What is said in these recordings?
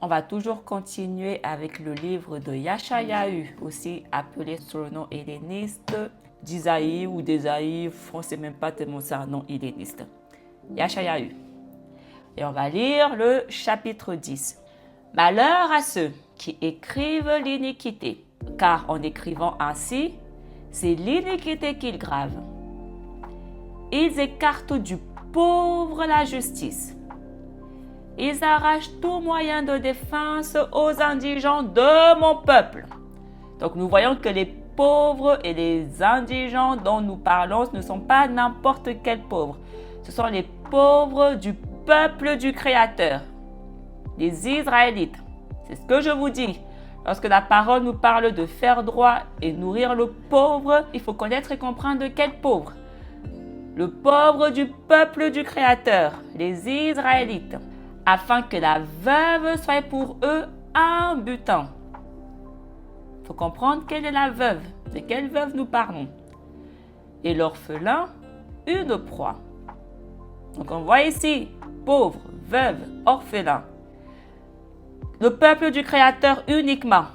On va toujours continuer avec le livre de Yashayahu, aussi appelé sous le nom helléniste d'Isaïe ou d'Ésaïe, on ne sait même pas tellement c'est un nom helléniste. Yashayahu. Et on va lire le chapitre 10. Malheur à ceux qui écrivent l'iniquité, car en écrivant ainsi, c'est l'iniquité qu'ils gravent. Ils écartent du pauvre la justice. Ils arrachent tout moyen de défense aux indigents de mon peuple. Donc nous voyons que les pauvres et les indigents dont nous parlons ne sont pas n'importe quels pauvres. Ce sont les pauvres du peuple du Créateur, les Israélites. C'est ce que je vous dis. Lorsque la parole nous parle de faire droit et nourrir le pauvre, il faut connaître et comprendre de quel pauvre. Le pauvre du peuple du Créateur, les Israélites, afin que la veuve soit pour eux un butin. Il faut comprendre quelle est la veuve, de quelle veuve nous parlons. Et l'orphelin, une proie. Donc on voit ici, pauvre, veuve, orphelin. Le peuple du Créateur uniquement.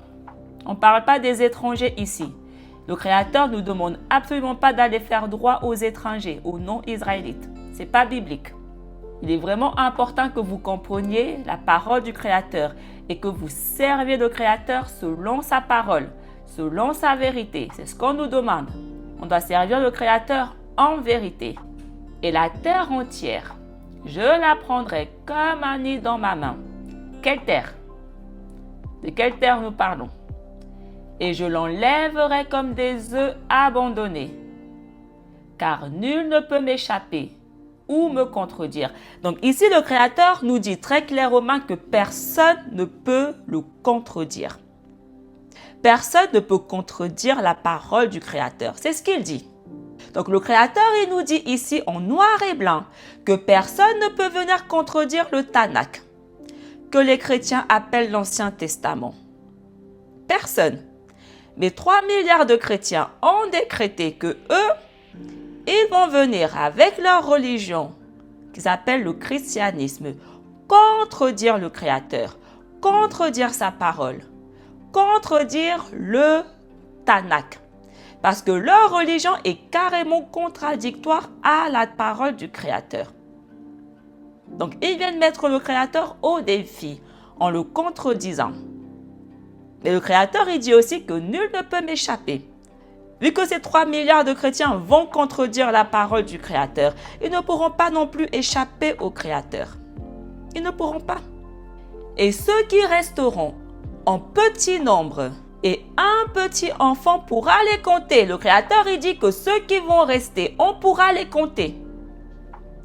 On ne parle pas des étrangers ici. Le Créateur ne nous demande absolument pas d'aller faire droit aux étrangers, aux non-israélites. Ce n'est pas biblique. Il est vraiment important que vous compreniez la parole du Créateur et que vous serviez le Créateur selon sa parole, selon sa vérité. C'est ce qu'on nous demande. On doit servir le Créateur en vérité. Et la terre entière, je la prendrai comme un nid dans ma main. Quelle terre? De quelle terre nous parlons? Et je l'enlèverai comme des œufs abandonnés, car nul ne peut m'échapper ou me contredire. Donc ici, le Créateur nous dit très clairement que personne ne peut le contredire. Personne ne peut contredire la parole du Créateur. C'est ce qu'il dit. Donc le Créateur, il nous dit ici en noir et blanc que personne ne peut venir contredire le Tanakh, que les chrétiens appellent l'Ancien Testament. Personne. Mais 3 milliards de chrétiens ont décrété que eux, ils vont venir avec leur religion, qu'ils appellent le christianisme, contredire le Créateur, contredire sa parole, contredire le Tanakh. Parce que leur religion est carrément contradictoire à la parole du Créateur. Donc, ils viennent mettre le Créateur au défi en le contredisant. Mais le Créateur, il dit aussi que nul ne peut m'échapper. Vu que ces 3 milliards de chrétiens vont contredire la parole du Créateur, ils ne pourront pas non plus échapper au Créateur. Ils ne pourront pas. Et ceux qui resteront en petit nombre et un petit enfant pourra les compter. Le Créateur, il dit que ceux qui vont rester, on pourra les compter.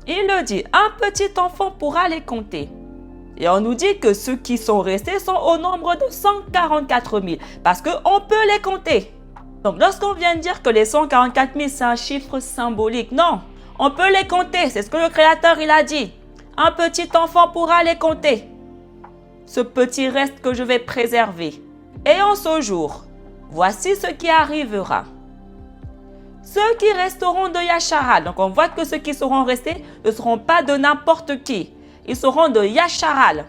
Il le dit, un petit enfant pourra les compter. Et on nous dit que ceux qui sont restés sont au nombre de 144 000 parce qu'on peut les compter. Donc lorsqu'on vient de dire que les 144 000 c'est un chiffre symbolique, non, on peut les compter, c'est ce que le Créateur il a dit. Un petit enfant pourra les compter. Ce petit reste que je vais préserver. Et en ce jour, voici ce qui arrivera. Ceux qui resteront de Yasharal, donc on voit que ceux qui seront restés ne seront pas de n'importe qui. Ils seront de Yasharal.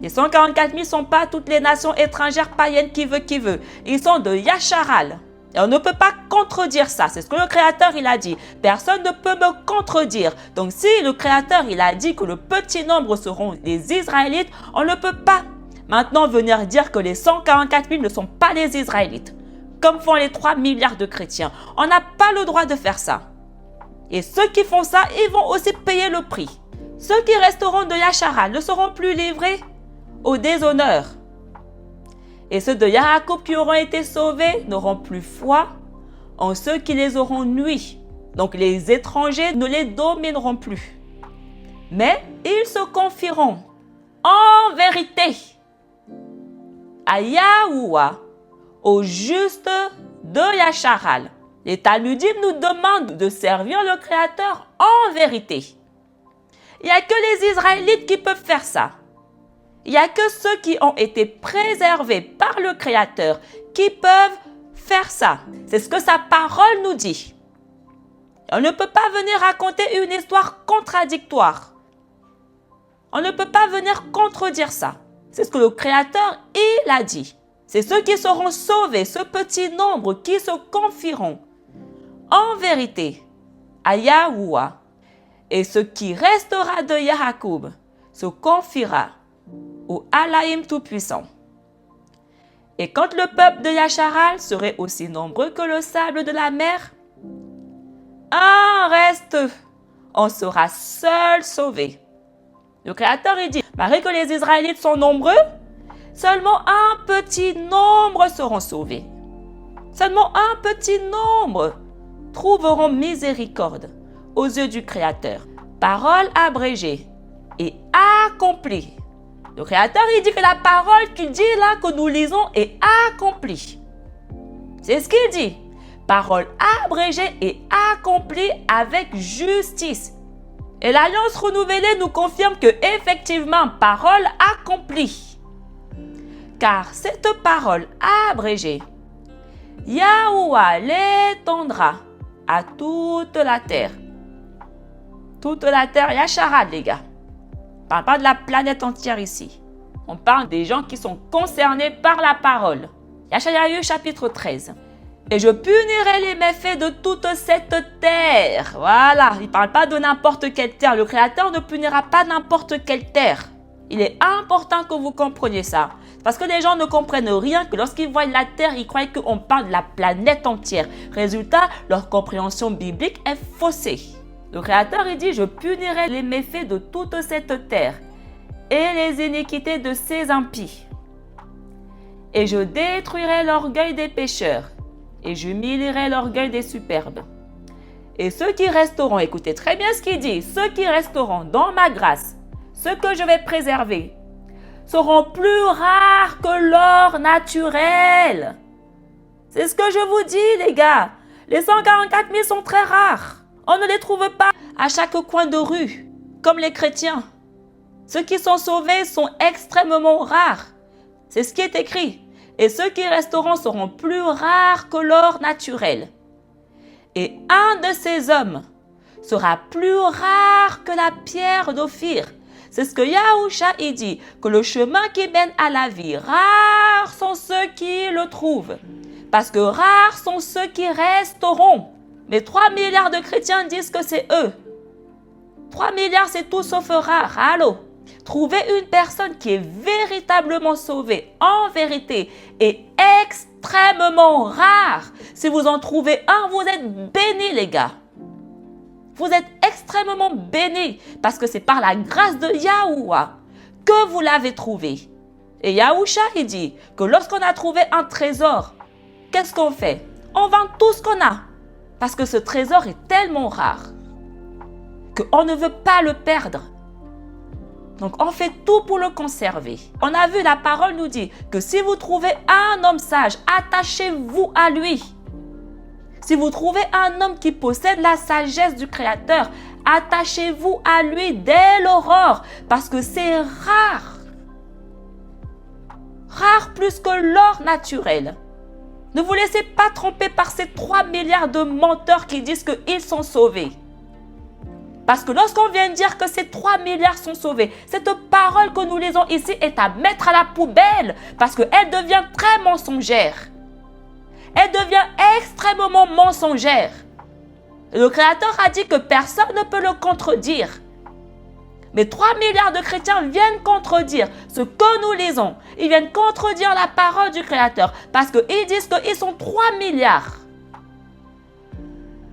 Les 144 000 ne sont pas toutes les nations étrangères païennes qui veut. Ils sont de Yasharal. Et on ne peut pas contredire ça. C'est ce que le Créateur il a dit. Personne ne peut me contredire. Donc si le Créateur il a dit que le petit nombre seront les Israélites, on ne peut pas maintenant venir dire que les 144 000 ne sont pas les Israélites. Comme font les 3 milliards de chrétiens. On n'a pas le droit de faire ça. Et ceux qui font ça, ils vont aussi payer le prix. Ceux qui resteront de Yasharal ne seront plus livrés au déshonneur. Et ceux de Yaakov qui auront été sauvés n'auront plus foi en ceux qui les auront nui. Donc les étrangers ne les domineront plus. Mais ils se confieront en vérité à Yahuwah, au juste de Yasharal. Les Talmudim nous demandent de servir le Créateur en vérité. Il n'y a que les Israélites qui peuvent faire ça. Il n'y a que ceux qui ont été préservés par le Créateur qui peuvent faire ça. C'est ce que sa parole nous dit. On ne peut pas venir raconter une histoire contradictoire. On ne peut pas venir contredire ça. C'est ce que le Créateur, il a dit. C'est ceux qui seront sauvés, ce petit nombre qui se confieront en vérité à Yahuwah. Et ce qui restera de Yahakoub se confiera au Alaïm Tout-Puissant. Et quand le peuple de Yasharal serait aussi nombreux que le sable de la mer, un reste, on sera seul sauvé. Le Créateur, il dit, malgré que les Israélites sont nombreux, seulement un petit nombre seront sauvés. Seulement un petit nombre trouveront miséricorde aux yeux du Créateur. Parole abrégée et accomplie. Le Créateur, il dit que la parole qu'il dit là, que nous lisons, est accomplie. C'est ce qu'il dit. Parole abrégée et accomplie avec justice. Et l'Alliance renouvelée nous confirme que effectivement, parole accomplie. Car cette parole abrégée, Yahuwah l'étendra à toute la terre. Toute la terre, Yasharal, les gars. On ne parle pas de la planète entière ici. On parle des gens qui sont concernés par la parole. Yashayahu chapitre 13. Et je punirai les méfaits de toute cette terre. Voilà, il ne parle pas de n'importe quelle terre. Le Créateur ne punira pas n'importe quelle terre. Il est important que vous compreniez ça. Parce que les gens ne comprennent rien, que lorsqu'ils voient la terre, ils croient qu'on parle de la planète entière. Résultat, leur compréhension biblique est faussée. Le Créateur, il dit, je punirai les méfaits de toute cette terre et les iniquités de ses impies. Et je détruirai l'orgueil des pécheurs et j'humilierai l'orgueil des superbes. Et ceux qui resteront, écoutez très bien ce qu'il dit, ceux qui resteront dans ma grâce, ceux que je vais préserver, seront plus rares que l'or naturel. C'est ce que je vous dis, les gars. Les 144 000 sont très rares. On ne les trouve pas à chaque coin de rue, comme les chrétiens. Ceux qui sont sauvés sont extrêmement rares. C'est ce qui est écrit. Et ceux qui resteront seront plus rares que l'or naturel. Et un de ces hommes sera plus rare que la pierre d'Ophir. C'est ce que Yahusha il dit, que le chemin qui mène à la vie, rares sont ceux qui le trouvent. Parce que rares sont ceux qui resteront. Mais 3 milliards de chrétiens disent que c'est eux. 3 milliards, c'est tout sauf rare. Allô? Trouvez une personne qui est véritablement sauvée, en vérité, et extrêmement rare. Si vous en trouvez un, vous êtes bénis, les gars. Vous êtes extrêmement bénis parce que c'est par la grâce de Yahuwah que vous l'avez trouvé. Et Yahusha, il dit que lorsqu'on a trouvé un trésor, qu'est-ce qu'on fait? On vend tout ce qu'on a. Parce que ce trésor est tellement rare qu'on ne veut pas le perdre. Donc, on fait tout pour le conserver. On a vu, la parole nous dit que si vous trouvez un homme sage, attachez-vous à lui. Si vous trouvez un homme qui possède la sagesse du Créateur, attachez-vous à lui dès l'aurore, parce que c'est rare. Rare plus que l'or naturel. Ne vous laissez pas tromper par ces 3 milliards de menteurs qui disent qu'ils sont sauvés. Parce que lorsqu'on vient dire que ces 3 milliards sont sauvés, cette parole que nous lisons ici est à mettre à la poubelle parce qu'elle devient très mensongère. Elle devient extrêmement mensongère. Le Créateur a dit que personne ne peut le contredire. Mais 3 milliards de chrétiens viennent contredire ce que nous lisons. Ils viennent contredire la parole du Créateur parce qu'ils disent qu'ils sont 3 milliards.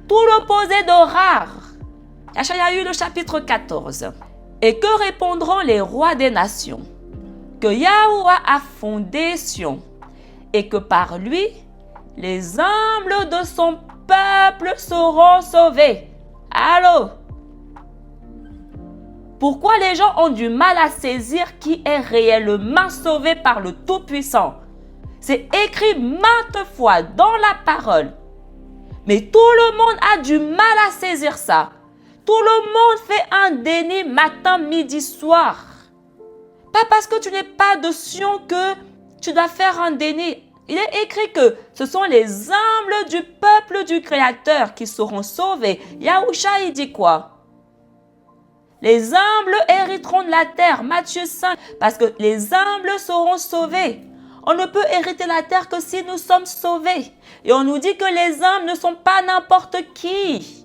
Tout l'opposé de rare. Yashayahu le chapitre 14. Et que répondront les rois des nations? Que Yahuwah a fondé Sion et que par lui, les humbles de son peuple seront sauvés. Allô? Pourquoi les gens ont du mal à saisir qui est réellement sauvé par le Tout-Puissant? C'est écrit maintes fois dans la parole. Mais tout le monde a du mal à saisir ça. Tout le monde fait un déni matin, midi, soir. Pas parce que tu n'es pas de Sion que tu dois faire un déni. Il est écrit que ce sont les humbles du peuple du Créateur qui seront sauvés. Yahusha, il dit quoi? Les humbles hériteront de la terre. Matthieu 5. Parce que les humbles seront sauvés. On ne peut hériter la terre que si nous sommes sauvés. Et on nous dit que les humbles ne sont pas n'importe qui.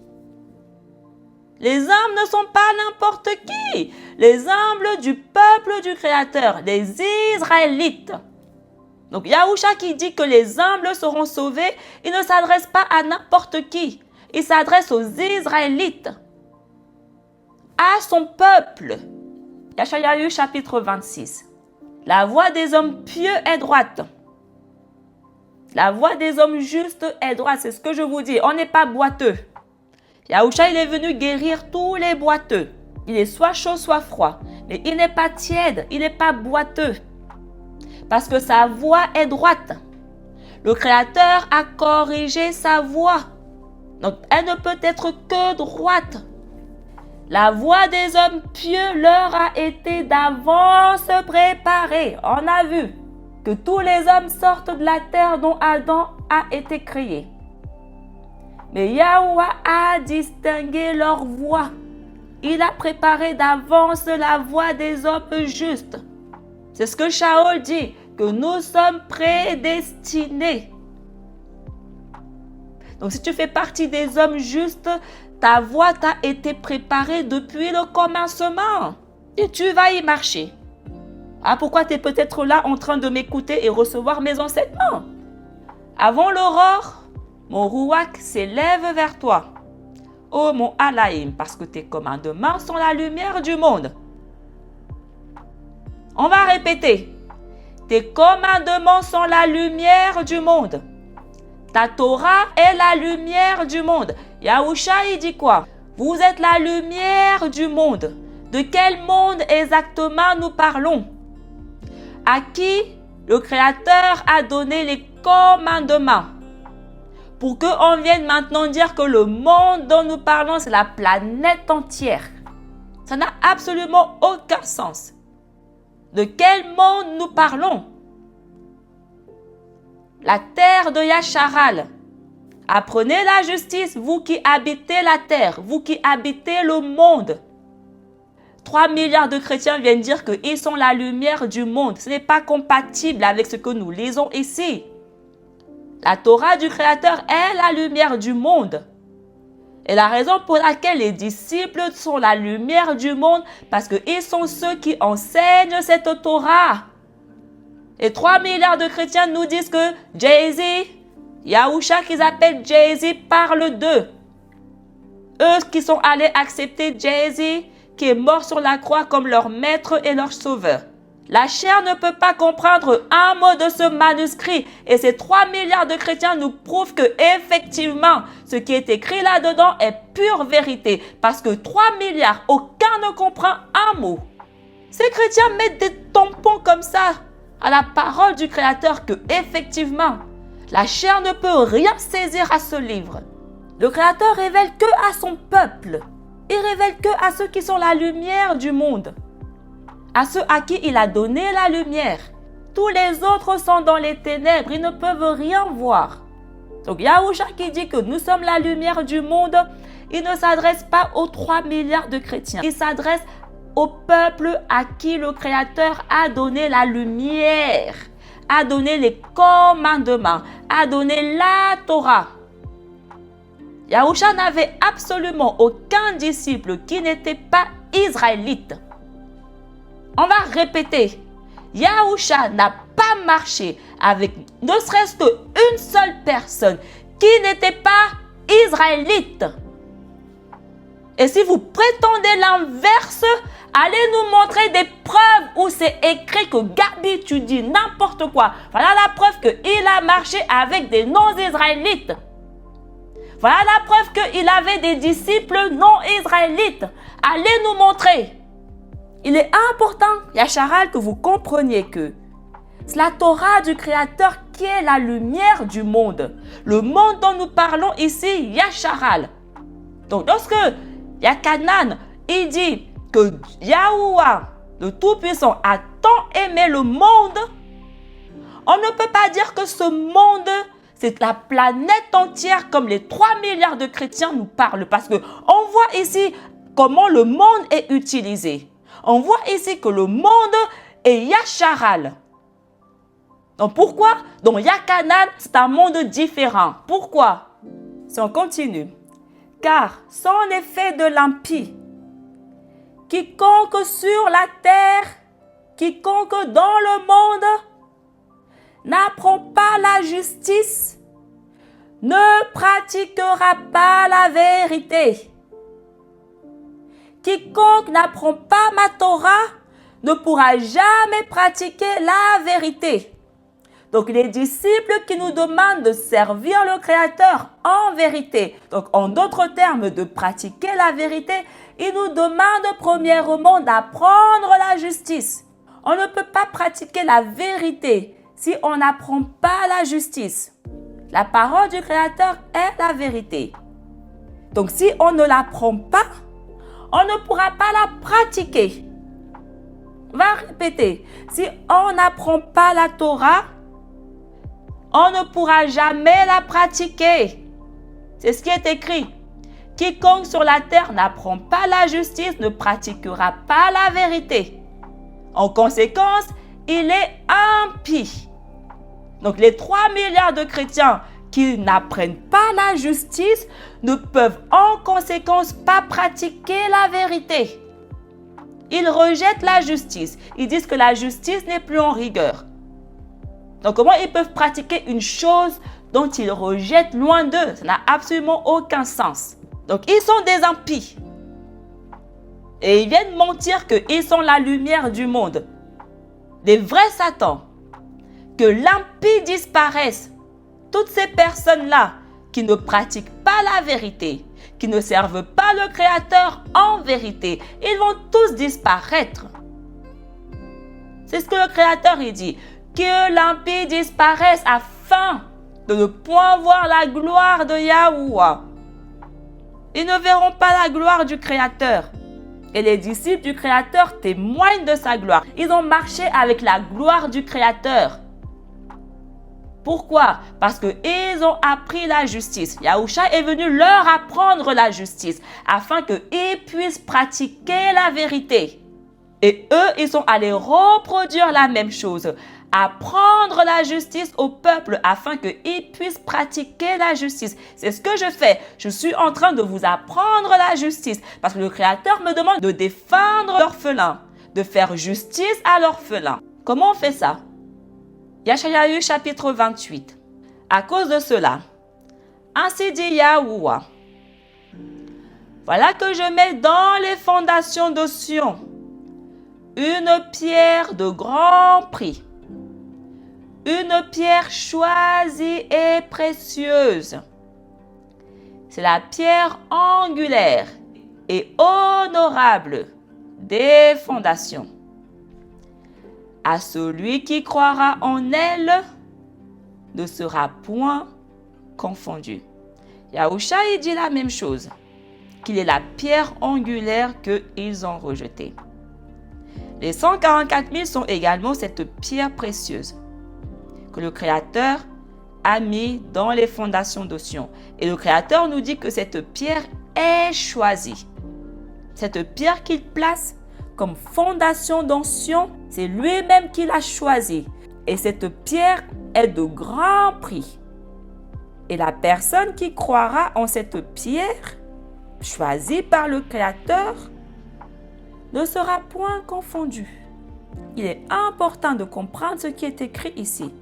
Les humbles ne sont pas n'importe qui. Les humbles du peuple du Créateur, les Israélites. Donc Yahushua qui dit que les humbles seront sauvés, il ne s'adresse pas à n'importe qui. Il s'adresse aux Israélites, à son peuple. Yeshayahu chapitre 26. La voie des hommes pieux est droite. La voie des hommes justes est droite. C'est ce que je vous dis. On n'est pas boiteux. Yahushua, il est venu guérir tous les boiteux. Il est soit chaud, soit froid. Mais il n'est pas tiède. Il n'est pas boiteux. Parce que sa voie est droite. Le Créateur a corrigé sa voie. Donc, elle ne peut être que droite. La voie des hommes pieux leur a été d'avance préparée. On a vu que tous les hommes sortent de la terre dont Adam a été créé. Mais Yahweh a distingué leur voie. Il a préparé d'avance la voie des hommes justes. C'est ce que Shaol dit, que nous sommes prédestinés. Donc si tu fais partie des hommes justes, ta voie t'a été préparée depuis le commencement. Et tu vas y marcher. Ah, pourquoi tu es peut-être là en train de m'écouter et recevoir mes enseignements? Avant l'aurore, mon Ruach s'élève vers toi. Ô mon Alaïm, parce que tes commandements sont la lumière du monde. On va répéter. Tes commandements sont la lumière du monde. Ta Torah est la lumière du monde. Yahushua, il dit quoi? Vous êtes la lumière du monde. De quel monde exactement nous parlons? À qui le Créateur a donné les commandements? Pour qu'on vienne maintenant dire que le monde dont nous parlons, c'est la planète entière. Ça n'a absolument aucun sens. De quel monde nous parlons? La terre de Yasharal. Apprenez la justice, vous qui habitez la terre, vous qui habitez le monde. 3 milliards de chrétiens viennent dire qu'ils sont la lumière du monde. Ce n'est pas compatible avec ce que nous lisons ici. La Torah du Créateur est la lumière du monde. Et la raison pour laquelle les disciples sont la lumière du monde, parce qu'ils sont ceux qui enseignent cette Torah. Et 3 milliards de chrétiens nous disent que Jay-Z, Yahushua qu'ils appellent Jay-Z, parle d'eux. Eux qui sont allés accepter Jay-Z, qui est mort sur la croix comme leur maître et leur sauveur. La chair ne peut pas comprendre un mot de ce manuscrit. Et ces 3 milliards de chrétiens nous prouvent que effectivement, ce qui est écrit là-dedans est pure vérité. Parce que 3 milliards, aucun ne comprend un mot. Ces chrétiens mettent des tampons comme ça à la parole du Créateur que effectivement, la chair ne peut rien saisir à ce livre. Le Créateur révèle que à son peuple. Il révèle que à ceux qui sont la lumière du monde. À ceux à qui il a donné la lumière. Tous les autres sont dans les ténèbres, ils ne peuvent rien voir. Donc Yahushua qui dit que nous sommes la lumière du monde, il ne s'adresse pas aux 3 milliards de chrétiens. Il s'adresse au peuple à qui le Créateur a donné la lumière, a donné les commandements, a donné la Torah. Yahushua n'avait absolument aucun disciple qui n'était pas israélite. On va répéter. Yahushua n'a pas marché avec ne serait-ce qu'une seule personne qui n'était pas israélite. Et si vous prétendez l'inverse, allez nous montrer des preuves où c'est écrit que Gabi, tu dis n'importe quoi. Voilà la preuve qu'il a marché avec des non-israélites. Voilà la preuve qu'il avait des disciples non-israélites. Allez nous montrer. Il est important, Yasharal, que vous compreniez que c'est la Torah du Créateur qui est la lumière du monde. Le monde dont nous parlons ici, Yasharal. Donc lorsque Yakanan, il dit que Yahuwah, le Tout-Puissant, a tant aimé le monde, on ne peut pas dire que ce monde, c'est la planète entière comme les 3 milliards de chrétiens nous parlent. Parce qu'on voit ici comment le monde est utilisé. On voit ici que le monde est Yasharal. Donc pourquoi? Donc Yakanan, c'est un monde différent. Pourquoi? Si on continue. Car sans effet de l'impie, quiconque sur la terre, quiconque dans le monde, n'apprend pas la justice, ne pratiquera pas la vérité. Quiconque n'apprend pas ma Torah ne pourra jamais pratiquer la vérité. Donc les disciples qui nous demandent de servir le Créateur en vérité, donc en d'autres termes de pratiquer la vérité, ils nous demandent premièrement d'apprendre la justice. On ne peut pas pratiquer la vérité si on n'apprend pas la justice. La parole du Créateur est la vérité. Donc si on ne l'apprend pas, on ne pourra pas la pratiquer. On va répéter. Si on n'apprend pas la Torah, on ne pourra jamais la pratiquer. C'est ce qui est écrit. Quiconque sur la terre n'apprend pas la justice ne pratiquera pas la vérité. En conséquence, il est impie. Donc les 3 milliards de chrétiens qui n'apprennent pas la justice ne peuvent en conséquence pas pratiquer la vérité. Ils rejettent la justice. Ils disent que la justice n'est plus en rigueur. Donc comment ils peuvent pratiquer une chose dont ils rejettent loin d'eux? Ça n'a absolument aucun sens. Donc ils sont des impies. Et ils viennent mentir qu'ils sont la lumière du monde. Des vrais Satans. Que l'impie disparaisse. Toutes ces personnes-là qui ne pratiquent pas la vérité, qui ne servent pas le Créateur en vérité, ils vont tous disparaître. C'est ce que le Créateur il dit. Que l'impie disparaisse afin de ne point voir la gloire de Yahuwah. Ils ne verront pas la gloire du Créateur. Et les disciples du Créateur témoignent de sa gloire. Ils ont marché avec la gloire du Créateur. Pourquoi? Parce qu'ils ont appris la justice. Yahusha est venu leur apprendre la justice afin qu'ils puissent pratiquer la vérité. Et eux, ils sont allés reproduire la même chose. Apprendre la justice au peuple afin qu'ils puissent pratiquer la justice. C'est ce que je fais. Je suis en train de vous apprendre la justice parce que le Créateur me demande de défendre l'orphelin, de faire justice à l'orphelin. Comment on fait ça? Yashayahu chapitre 28. À cause de cela, ainsi dit Yahuwah, voilà que je mets dans les fondations de Sion une pierre de grand prix, une pierre choisie et précieuse. C'est la pierre angulaire et honorable des fondations. À celui qui croira en elle ne sera point confondu. Yahusha il dit la même chose, qu'il est la pierre angulaire qu'ils ont rejetée. Les 144 000 sont également cette pierre précieuse que le Créateur a mis dans les fondations de Sion. Et le Créateur nous dit que cette pierre est choisie. Cette pierre qu'il place comme fondation dans Sion, c'est lui-même qui l'a choisie. Et cette pierre est de grand prix. Et la personne qui croira en cette pierre, choisie par le Créateur, ne sera point confondue. Il est important de comprendre ce qui est écrit ici.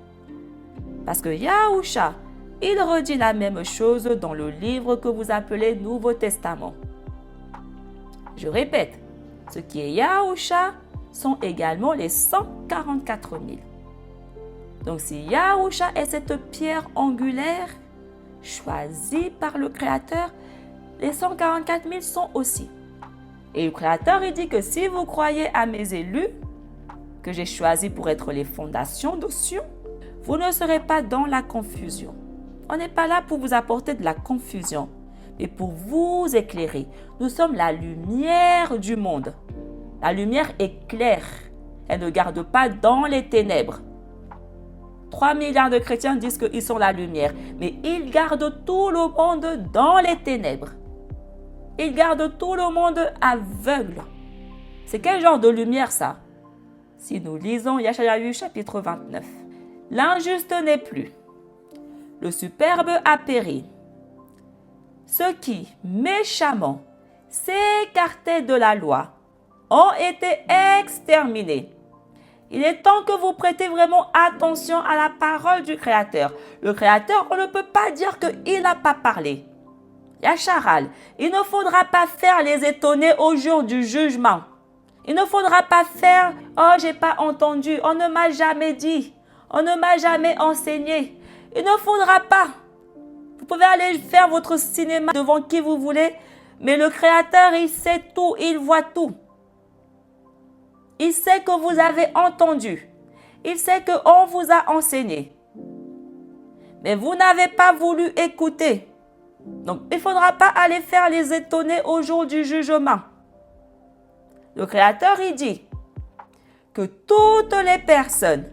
Parce que Yahusha, il redit la même chose dans le livre que vous appelez Nouveau Testament. Je répète, ce qui est Yahusha sont également les 144 000. Donc si Yahusha est cette pierre angulaire choisie par le Créateur, les 144 000 sont aussi. Et le Créateur il dit que si vous croyez à mes élus, que j'ai choisis pour être les fondations de Sion, vous ne serez pas dans la confusion. On n'est pas là pour vous apporter de la confusion, mais pour vous éclairer. Nous sommes la lumière du monde. La lumière éclaire. Elle ne garde pas dans les ténèbres. 3 milliards de chrétiens disent qu'ils sont la lumière, mais ils gardent tout le monde dans les ténèbres. Il garde tout le monde aveugle. C'est quel genre de lumière ça? Si nous lisons Yashayahu chapitre 29. L'injuste n'est plus. Le superbe a péri. Ceux qui, méchamment, s'écartaient de la loi, ont été exterminés. Il est temps que vous prêtez vraiment attention à la parole du Créateur. Le Créateur, on ne peut pas dire qu'il n'a pas parlé. Yacharal, il ne faudra pas faire les étonnés au jour du jugement. Il ne faudra pas faire « Oh, j'ai pas entendu, on ne m'a jamais dit, on ne m'a jamais enseigné. » Il ne faudra pas. Vous pouvez aller faire votre cinéma devant qui vous voulez, mais le Créateur, il sait tout, il voit tout. Il sait que vous avez entendu. Il sait qu'on vous a enseigné. Mais vous n'avez pas voulu écouter. Donc, il ne faudra pas aller faire les étonnés au jour du jugement. Le Créateur, il dit que toutes les personnes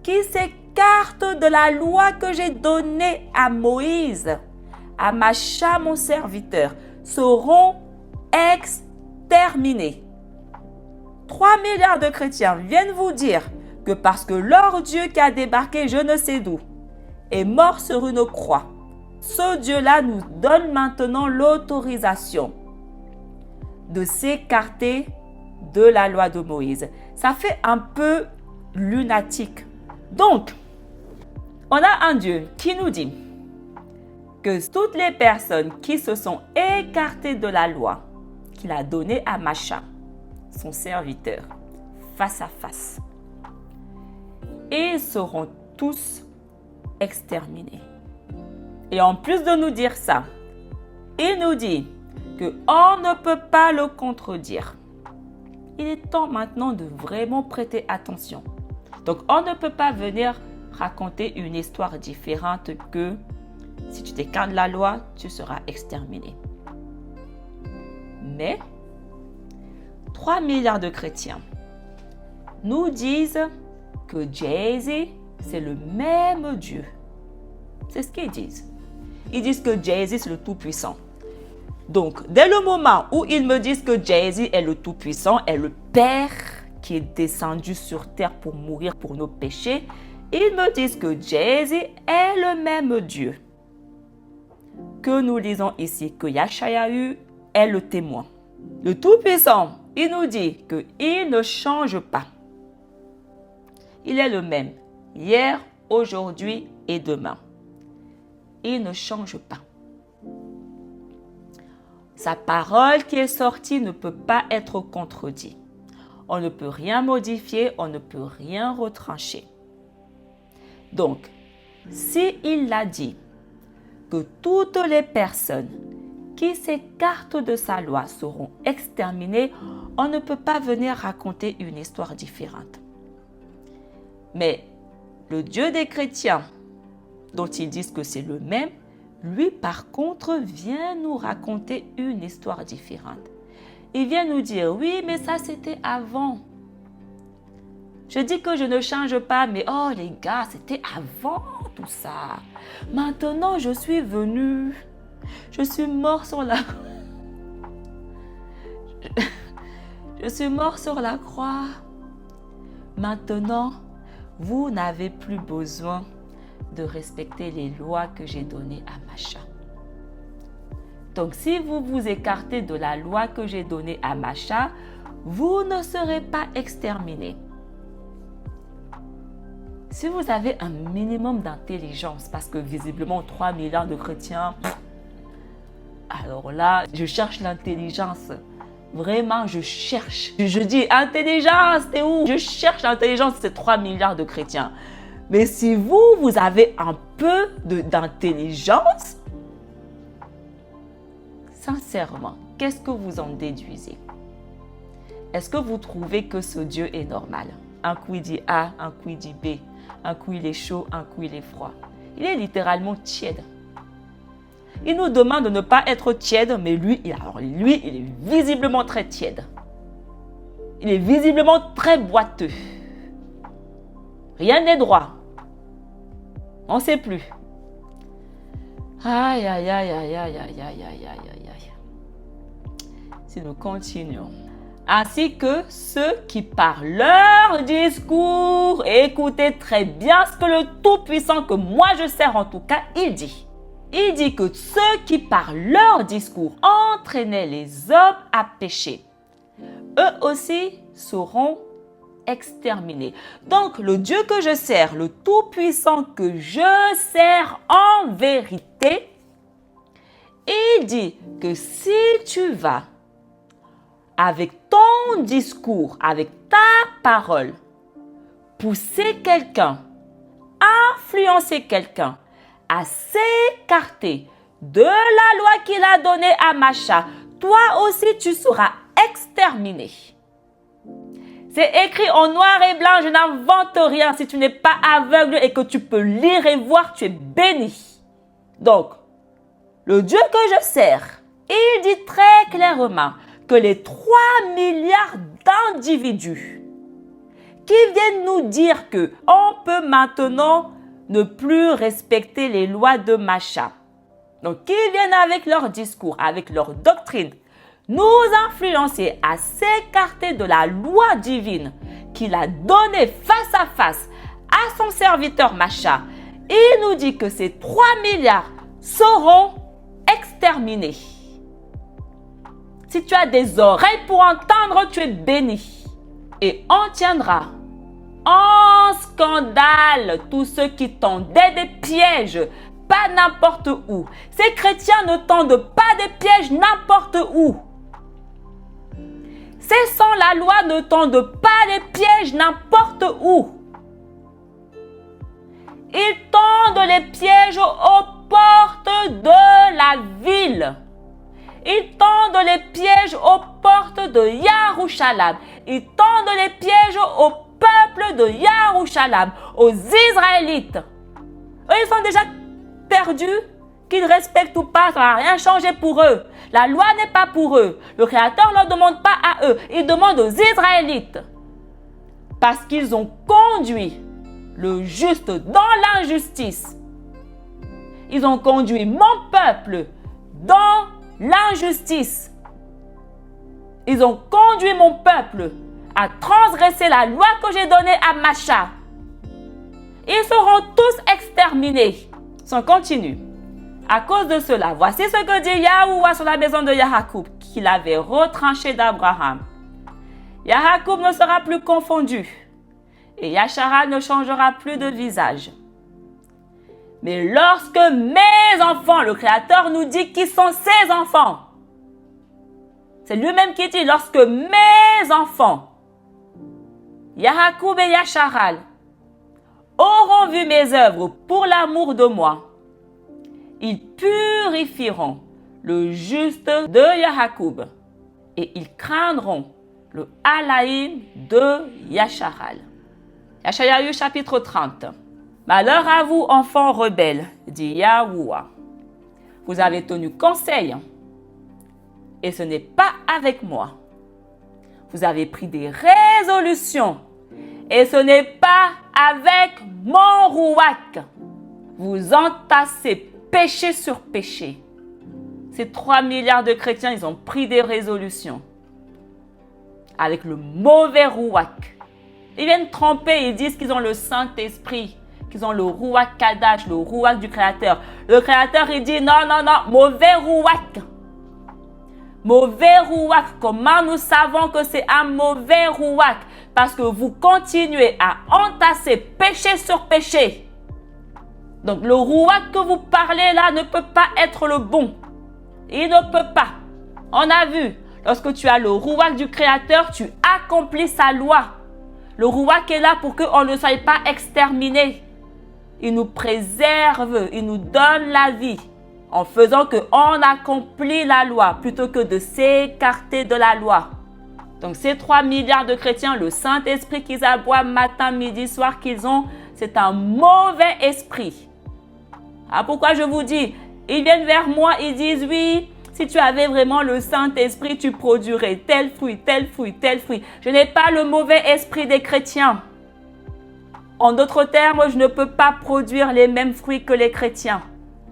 qui s'écartent de la loi que j'ai donnée à Moïse, à Macha, mon serviteur, seront exterminées. 3 milliards de chrétiens viennent vous dire que parce que leur Dieu qui a débarqué je ne sais d'où est mort sur une croix, ce Dieu-là nous donne maintenant l'autorisation de s'écarter de la loi de Moïse. Ça fait un peu lunatique. Donc, on a un Dieu qui nous dit que toutes les personnes qui se sont écartées de la loi qu'il a donnée à Macha, son serviteur, face à face, ils seront tous exterminés. Et en plus de nous dire ça, il nous dit qu'on ne peut pas le contredire. Il est temps maintenant de vraiment prêter attention. Donc, on ne peut pas venir raconter une histoire différente que si tu t'écartes de la loi, tu seras exterminé. Mais 3 milliards de chrétiens nous disent que Jésus, c'est le même Dieu. C'est ce qu'ils disent. Ils disent que Jésus, c'est le Tout-Puissant. Donc, dès le moment où ils me disent que Jésus est le Tout-Puissant, est le Père qui est descendu sur terre pour mourir pour nos péchés, ils me disent que Jésus est le même Dieu. Que nous lisons ici que Yashayahu est le témoin. Le Tout-Puissant, il nous dit qu'il ne change pas. Il est le même, hier, aujourd'hui et demain. Il ne change pas. Sa parole qui est sortie ne peut pas être contredite. On ne peut rien modifier, on ne peut rien retrancher. Donc, s'il l'a dit que toutes les personnes qui s'écartent de sa loi seront exterminées, on ne peut pas venir raconter une histoire différente. Mais le Dieu des chrétiens, dont ils disent que c'est le même, lui par contre vient nous raconter une histoire différente. Il vient nous dire, oui, mais ça c'était avant. Je dis que je ne change pas, mais oh les gars, c'était avant tout ça. Maintenant, je suis venu. Je suis mort sur la croix. Je suis mort sur la croix. Maintenant, vous n'avez plus besoin de respecter les lois que j'ai données à Macha. Donc, si vous vous écartez de la loi que j'ai donnée à Macha, vous ne serez pas exterminés. Si vous avez un minimum d'intelligence, parce que visiblement 3 milliards de chrétiens, alors là, je cherche l'intelligence. Vraiment, je cherche. Je dis, intelligence, t'es où? Je cherche l'intelligence de ces 3 milliards de chrétiens. Mais si vous avez un peu d'intelligence, sincèrement, qu'est-ce que vous en déduisez? Est-ce que vous trouvez que ce Dieu est normal? Un coup il dit A, un coup il dit B. Un coup il est chaud, un coup il est froid. Il est littéralement tiède. Il nous demande de ne pas être tiède, mais lui, il est visiblement très tiède. Il est visiblement très boiteux. Rien n'est droit. On ne sait plus. Aïe, aïe, aïe, aïe, aïe, aïe, aïe, aïe, aïe, aïe. Si nous continuons. Ainsi que ceux qui par leur discours, écoutez très bien ce que le Tout-Puissant, que moi je sers en tout cas, il dit. Il dit que ceux qui par leur discours entraînaient les hommes à pécher, eux aussi seront exterminés. Donc le Dieu que je sers, le Tout-Puissant que je sers en vérité, il dit que si tu vas avec ton discours, avec ta parole, pousser quelqu'un, influencer quelqu'un à s'écarter de la loi qu'il a donnée à Macha, toi aussi tu seras exterminé. C'est écrit en noir et blanc, je n'invente rien. Si tu n'es pas aveugle et que tu peux lire et voir, tu es béni. Donc, le Dieu que je sers, il dit très clairement que les 3 milliards d'individus qui viennent nous dire qu'on peut maintenant ne plus respecter les lois de Macha. Donc, qui viennent avec leur discours, avec leur doctrine, nous influencer à s'écarter de la loi divine qu'il a donnée face à face à son serviteur Macha. Il nous dit que ces 3 milliards seront exterminés. Si tu as des oreilles pour entendre, tu es béni. Et on tiendra en scandale tous ceux qui tendaient des pièges, pas n'importe où. Ces chrétiens ne tendent pas des pièges n'importe où. Ces sans la loi ne tendent pas les pièges n'importe où. Ils tendent les pièges aux portes de la ville. Ils tendent les pièges aux portes de Yarushalam. Ils tendent les pièges au peuple de Yarushalam, aux Israélites. Eux, ils sont déjà perdus, qu'ils respectent ou pas, ça n'a rien changé pour eux. La loi n'est pas pour eux. Le Créateur ne leur demande pas à eux. Il demande aux Israélites. Parce qu'ils ont conduit le juste dans l'injustice. Ils ont conduit mon peuple dans l'injustice. Ils ont conduit mon peuple à transgresser la loi que j'ai donnée à Macha. Ils seront tous exterminés. Si on continue. À cause de cela, voici ce que dit Yahuwah sur la maison de Yahakoub, qu'il avait retranché d'Abraham. Yahakoub ne sera plus confondu, et Yasharal ne changera plus de visage. Mais lorsque mes enfants, le Créateur nous dit qui sont ses enfants. C'est lui-même qui dit, lorsque mes enfants, Yahakoub et Yasharal, auront vu mes œuvres pour l'amour de moi, ils purifieront le juste de Yahakoub et ils craindront le Halaïm de Yasharal. Yashayahu chapitre 30. Malheur à vous, enfants rebelles, dit Yahuwah. Vous avez tenu conseil et ce n'est pas avec moi. Vous avez pris des résolutions et ce n'est pas avec mon rouak. Vous entassez péché sur péché. Ces 3 milliards de chrétiens, ils ont pris des résolutions avec le mauvais rouak. Ils viennent tromper, ils disent qu'ils ont le Saint-Esprit, qu'ils ont le rouak Kadash, le rouak du Créateur. Le Créateur, il dit non, non, non, mauvais rouak. Mauvais rouak. Comment nous savons que c'est un mauvais rouak? Parce que vous continuez à entasser péché sur péché. Donc, le rouak que vous parlez là ne peut pas être le bon. Il ne peut pas. On a vu, lorsque tu as le rouak du Créateur, tu accomplis sa loi. Le rouak est là pour qu'on ne soit pas exterminé. Il nous préserve, il nous donne la vie en faisant qu'on accomplit la loi plutôt que de s'écarter de la loi. Donc, ces 3 milliards de chrétiens, le Saint-Esprit qu'ils aboient matin, midi, soir qu'ils ont, c'est un mauvais esprit. Ah, pourquoi je vous dis, ils viennent vers moi, ils disent oui, si tu avais vraiment le Saint-Esprit, tu produirais tel fruit, tel fruit, tel fruit. Je n'ai pas le mauvais esprit des chrétiens. En d'autres termes, je ne peux pas produire les mêmes fruits que les chrétiens.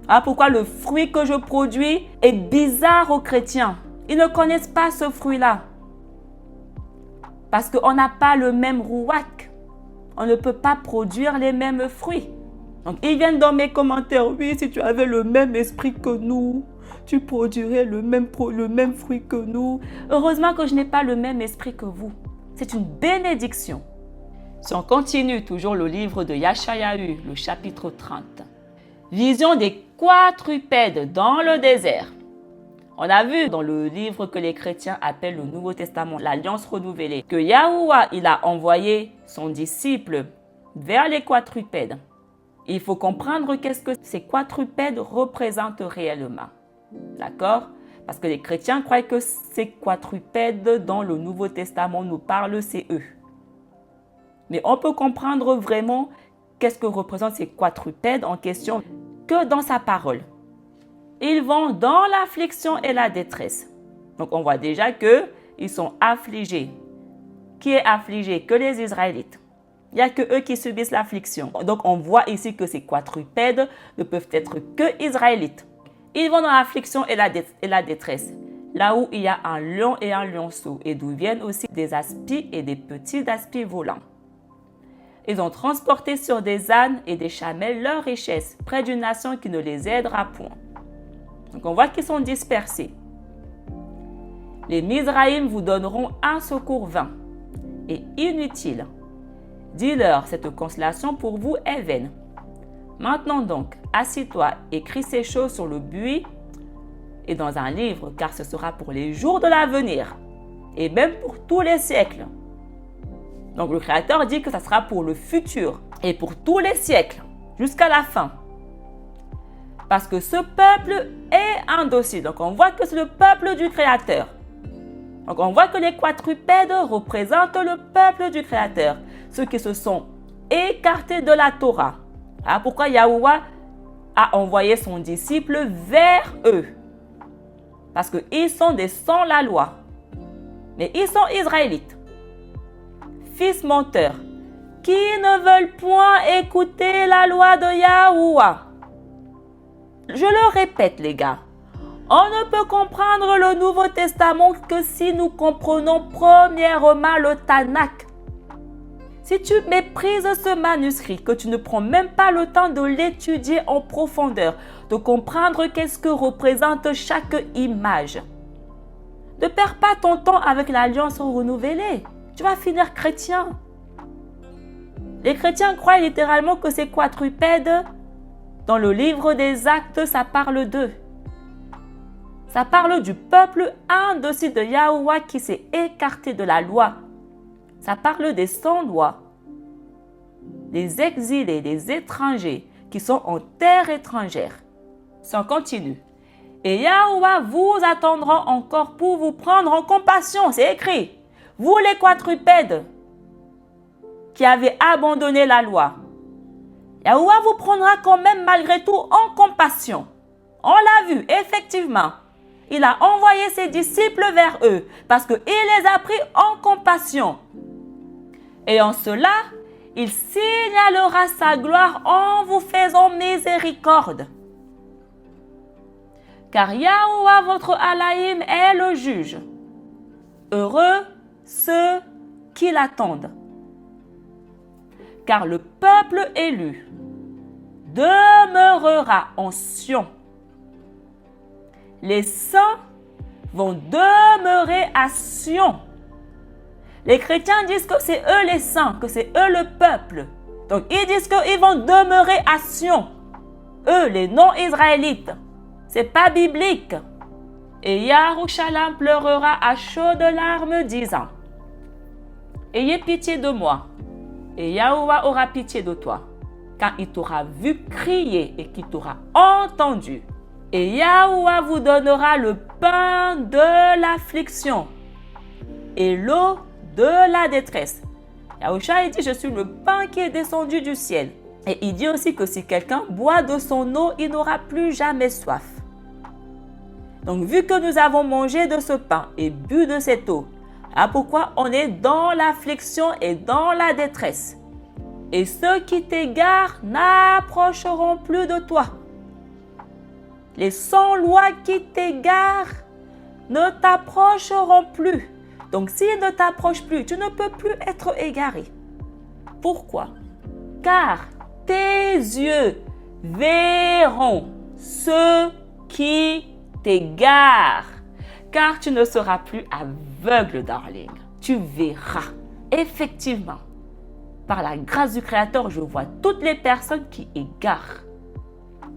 Ah, pourquoi le fruit que je produis est bizarre aux chrétiens? Ils ne connaissent pas ce fruit-là. Parce qu'on n'a pas le même rouac. On ne peut pas produire les mêmes fruits. Donc, ils viennent dans mes commentaires. Oui, si tu avais le même esprit que nous, tu produirais le même fruit que nous. Heureusement que je n'ai pas le même esprit que vous. C'est une bénédiction. Si on continue toujours le livre de Yashayahu, le chapitre 30. Vision des quadrupèdes dans le désert. On a vu dans le livre que les chrétiens appellent le Nouveau Testament, l'Alliance renouvelée, que Yahuwah, il a envoyé son disciple vers les quadrupèdes. Il faut comprendre qu'est-ce que ces quadrupèdes représentent réellement. D'accord? Parce que les chrétiens croient que ces quadrupèdes dans le Nouveau Testament nous parlent, c'est eux. Mais on peut comprendre vraiment qu'est-ce que représentent ces quadrupèdes en question que dans sa parole. Ils vont dans l'affliction et la détresse. Donc on voit déjà qu'ils sont affligés. Qui est affligé? Que les Israélites. Il n'y a que eux qui subissent l'affliction. Donc on voit ici que ces quadrupèdes ne peuvent être que Israélites. Ils vont dans l'affliction et la détresse. Là où il y a un lion et un lionceau. Et d'où viennent aussi des aspis et des petits aspis volants. Ils ont transporté sur des ânes et des chamelles leurs richesses près d'une nation qui ne les aidera point. Donc on voit qu'ils sont dispersés. Les Mizraïm vous donneront un secours vain et inutile. Dis-leur, cette consolation pour vous est vaine. Maintenant donc, assis-toi, écris ces choses sur le buis et dans un livre, car ce sera pour les jours de l'avenir et même pour tous les siècles. Donc le Créateur dit que ça sera pour le futur et pour tous les siècles, jusqu'à la fin. Parce que ce peuple est indocile. Donc on voit que c'est le peuple du Créateur. Donc on voit que les quadrupèdes représentent le peuple du Créateur. Ceux qui se sont écartés de la Torah. Ah, pourquoi Yahuwah a envoyé son disciple vers eux? Parce qu'ils sont des sans la loi. Mais ils sont israélites. Fils menteurs, qui ne veulent point écouter la loi de Yahuwah. Je le répète, les gars, on ne peut comprendre le Nouveau Testament que si nous comprenons premièrement le Tanakh. Si tu méprises ce manuscrit, que tu ne prends même pas le temps de l'étudier en profondeur, de comprendre qu'est-ce que représente chaque image, ne perds pas ton temps avec l'Alliance renouvelée. Tu vas finir chrétien. Les chrétiens croient littéralement que ces quadrupèdes, dans le livre des Actes, ça parle d'eux. Ça parle du peuple indocile de Yahuwah qui s'est écarté de la loi. Ça parle des sans-loi, des exilés, des étrangers qui sont en terre étrangère. Si on continue. Et Yahuwah vous attendra encore pour vous prendre en compassion. C'est écrit. Vous les quadrupèdes qui avez abandonné la loi. Yahuwah vous prendra quand même malgré tout en compassion. On l'a vu, effectivement. Il a envoyé ses disciples vers eux parce qu'il les a pris en compassion. Et en cela, il signalera sa gloire en vous faisant miséricorde. Car Yahuwah, votre Alaïm, est le juge. Heureux ceux qui l'attendent. Car le peuple élu demeurera en Sion. Les saints vont demeurer à Sion. Les chrétiens disent que c'est eux les saints, que c'est eux le peuple. Donc ils disent qu'ils vont demeurer à Sion. Eux, les non-israélites. C'est pas biblique. Et Yarushalayim pleurera à chaudes larmes, disant: ayez pitié de moi, et Yahuwah aura pitié de toi, quand il t'aura vu crier et qu'il t'aura entendu. Et Yahuwah vous donnera le pain de l'affliction et l'eau de la détresse. Yahushua il dit: je suis le pain qui est descendu du ciel. Et il dit aussi que si quelqu'un boit de son eau, il n'aura plus jamais soif. Donc vu que nous avons mangé de ce pain et bu de cette eau, pourquoi on est dans l'affliction et dans la détresse. Et ceux qui t'égarent n'approcheront plus de toi. Les sans-lois qui t'égarent ne t'approcheront plus. Donc, s'ils ne t'approchent plus, tu ne peux plus être égaré. Pourquoi? Car tes yeux verront ceux qui t'égarent. Car tu ne seras plus aveugle, darling. Tu verras. Effectivement, par la grâce du Créateur, je vois toutes les personnes qui égarent.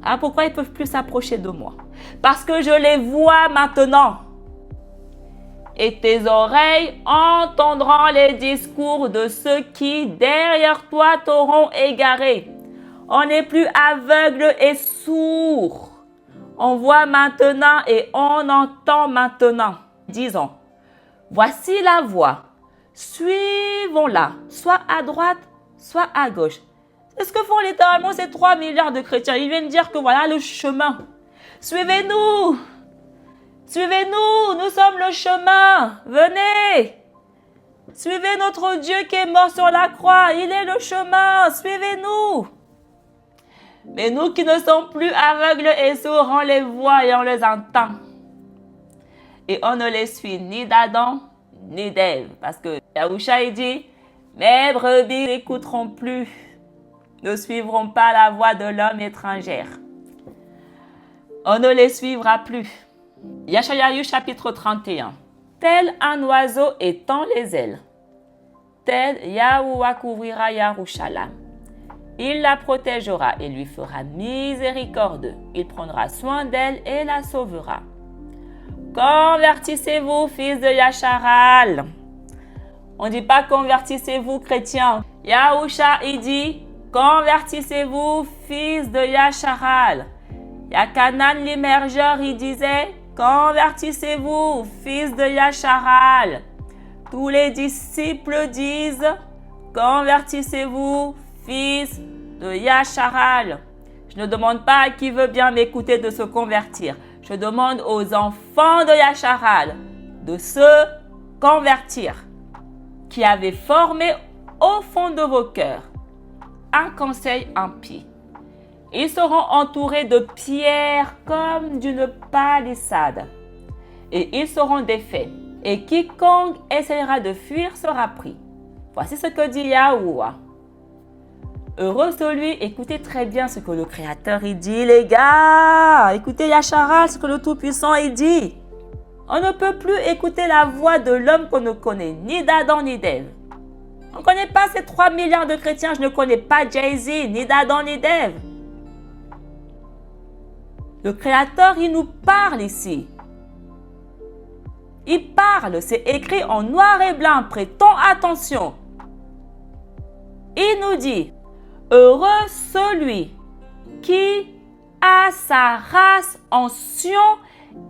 Ah, pourquoi ils ne peuvent plus s'approcher de moi? Parce que je les vois maintenant. Et tes oreilles entendront les discours de ceux qui, derrière toi, t'auront égaré. On n'est plus aveugle et sourd. On voit maintenant et on entend maintenant. Disons, voici la voie. Suivons-la, soit à droite, soit à gauche. C'est ce que font littéralement ces 3 milliards de chrétiens. Ils viennent dire que voilà le chemin. Suivez-nous. Suivez-nous, nous sommes le chemin. Venez. Suivez notre Dieu qui est mort sur la croix. Il est le chemin. Suivez-nous. Mais nous qui ne sommes plus aveugles et sourds, on les voit et on les entend. Et on ne les suit ni d'Adam ni d'Ève. Parce que Yahushua il dit, mes brebis n'écouteront plus, ne suivront pas la voix de l'homme étrangère. On ne les suivra plus. Yeshayahu chapitre 31. Tel un oiseau étend les ailes, tel Yahuwah couvrira Yerushalayim. Il la protégera et lui fera miséricorde. Il prendra soin d'elle et la sauvera. Convertissez-vous, fils de Yasharal. On ne dit pas convertissez-vous, chrétiens. Yahusha, il dit convertissez-vous, fils de Yasharal. Yakanan l'immergeur, il disait convertissez-vous, fils de Yasharal. Tous les disciples disent convertissez-vous, fils de Yasharal. Je ne demande pas à qui veut bien m'écouter de se convertir. Je demande aux enfants de Yasharal de se convertir, qui avaient formé au fond de vos cœurs un conseil impie. Ils seront entourés de pierres comme d'une palissade, et ils seront défaits. Et quiconque essaiera de fuir sera pris. Voici ce que dit Yahuwah. Heureux celui, écoutez très bien ce que le Créateur il dit, les gars. Écoutez Yasharal, ce que le Tout-Puissant il dit. On ne peut plus écouter la voix de l'homme qu'on ne connaît ni d'Adam ni d'Ève. On ne connaît pas ces 3 milliards de chrétiens. Je ne connais pas Jay-Z, ni d'Adam ni d'Ève. Le Créateur, il nous parle ici. Il parle, c'est écrit en noir et blanc. Prêtons attention. Il nous dit, heureux celui qui a sa race en Sion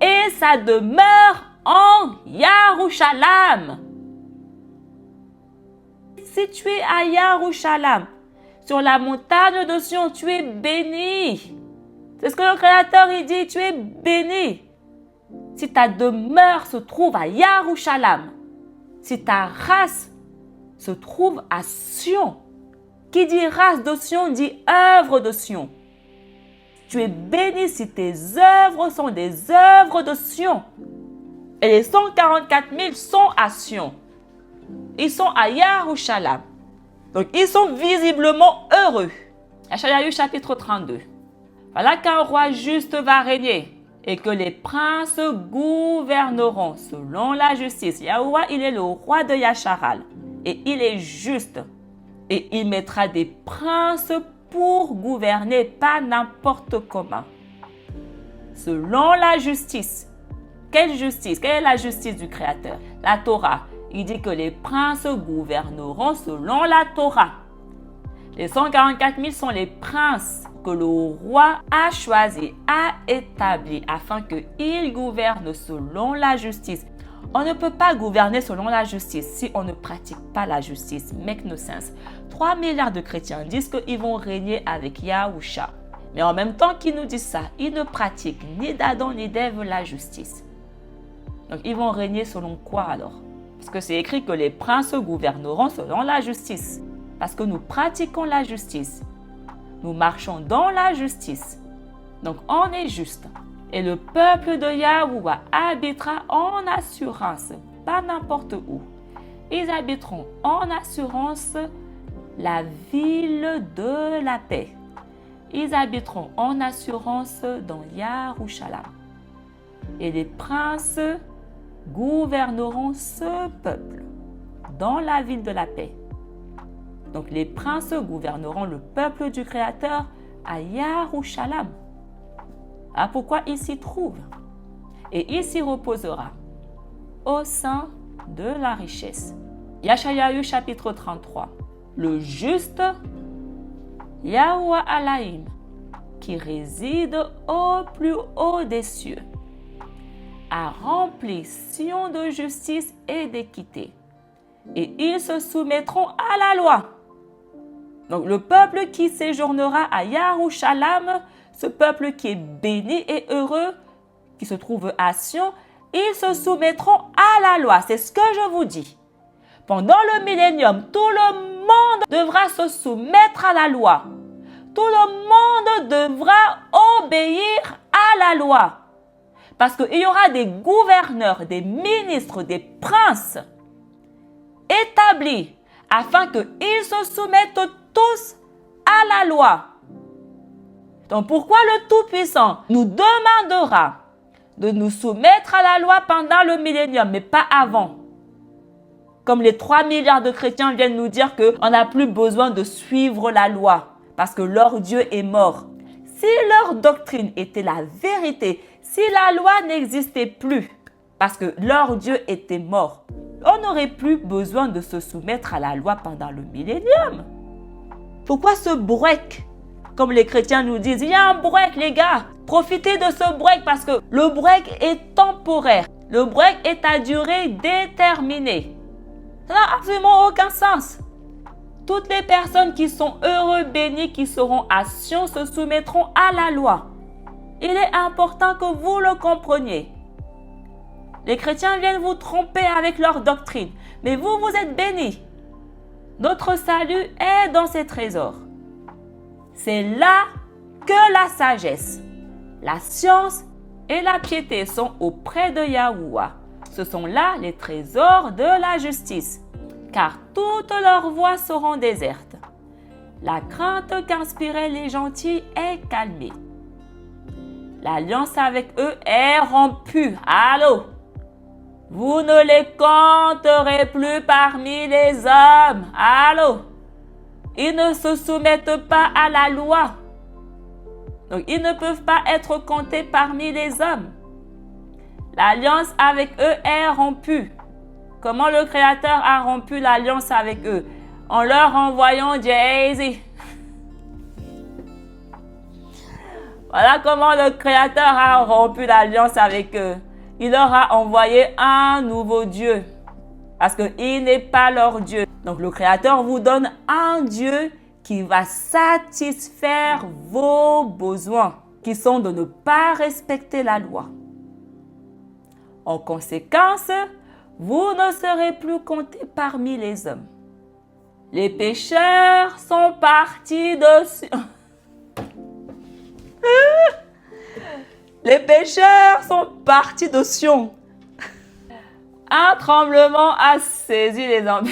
et sa demeure en Yerushalayim. Si tu es à Yerushalayim, sur la montagne de Sion, tu es béni. C'est ce que le Créateur il dit, tu es béni. Si ta demeure se trouve à Yerushalayim, si ta race se trouve à Sion, qui dit race de Sion dit œuvre de Sion. Tu es béni si tes œuvres sont des œuvres de Sion. Et les 144 000 sont à Sion. Ils sont à Yerushalayim. Donc ils sont visiblement heureux. Yeshayahu chapitre 32. Voilà qu'un roi juste va régner et que les princes gouverneront selon la justice. Yahuwah, il est le roi de Yasharal et il est juste. Et il mettra des princes pour gouverner, pas n'importe comment. Selon la justice. Quelle justice? Quelle est la justice du Créateur? La Torah. Il dit que les princes gouverneront selon la Torah. Les 144 000 sont les princes que le roi a choisis, a établis afin qu'ils gouvernent selon la justice. On ne peut pas gouverner selon la justice si on ne pratique pas la justice. Make no sense. 3 milliards de chrétiens disent qu'ils vont régner avec Yahusha. Mais en même temps qu'ils nous disent ça, ils ne pratiquent ni d'Adam ni d'Ève la justice. Donc ils vont régner selon quoi alors? Parce que c'est écrit que les princes gouverneront selon la justice. Parce que nous pratiquons la justice. Nous marchons dans la justice. Donc on est juste. Et le peuple de Yahuwah habitera en assurance, pas n'importe où. Ils habiteront en assurance la ville de la paix. Ils habiteront en assurance dans Yarushalam. Et les princes gouverneront ce peuple dans la ville de la paix. Donc les princes gouverneront le peuple du Créateur à Yarushalam. Ah, pourquoi il s'y trouve? Et il s'y reposera au sein de la richesse. Yashayahu chapitre 33. Le juste Yahuwah Alaïm, qui réside au plus haut des cieux, a rempli Sion de justice et d'équité, et ils se soumettront à la loi. Donc le peuple qui séjournera à Yarushalam, ce peuple qui est béni et heureux, qui se trouve à Sion, ils se soumettront à la loi. C'est ce que je vous dis. Pendant le millénium, tout le monde devra se soumettre à la loi. Tout le monde devra obéir à la loi. Parce qu'il y aura des gouverneurs, des ministres, des princes établis afin qu'ils se soumettent tous à la loi. Donc pourquoi le Tout-Puissant nous demandera de nous soumettre à la loi pendant le millénium, mais pas avant? Comme les 3 milliards de chrétiens viennent nous dire qu'on n'a plus besoin de suivre la loi parce que leur Dieu est mort. Si leur doctrine était la vérité, si la loi n'existait plus parce que leur Dieu était mort, on n'aurait plus besoin de se soumettre à la loi pendant le millénium. Pourquoi ce break? Comme les chrétiens nous disent, il y a un break les gars, profitez de ce break parce que le break est temporaire. Le break est à durée déterminée. Ça n'a absolument aucun sens. Toutes les personnes qui sont heureux, bénies, qui seront à Sion se soumettront à la loi. Il est important que vous le compreniez. Les chrétiens viennent vous tromper avec leur doctrine, mais vous, vous êtes bénis. Notre salut est dans ces trésors. C'est là que la sagesse, la science et la piété sont auprès de Yahuwah. Ce sont là les trésors de la justice, car toutes leurs voies seront désertes. La crainte qu'inspiraient les gentils est calmée. L'alliance avec eux est rompue. Allô? Vous ne les compterez plus parmi les hommes. Allô? Ils ne se soumettent pas à la loi. Donc, ils ne peuvent pas être comptés parmi les hommes. L'alliance avec eux est rompue. Comment le Créateur a rompu l'alliance avec eux? En leur envoyant Jay-Z. Voilà comment le Créateur a rompu l'alliance avec eux. Il leur a envoyé un nouveau Dieu. Parce qu'il n'est pas leur Dieu. Donc le Créateur vous donne un Dieu qui va satisfaire vos besoins, qui sont de ne pas respecter la loi. En conséquence, vous ne serez plus comptés parmi les hommes. Les pécheurs sont partis de Sion. Les pécheurs sont partis de Sion. Un tremblement a saisi les hommes.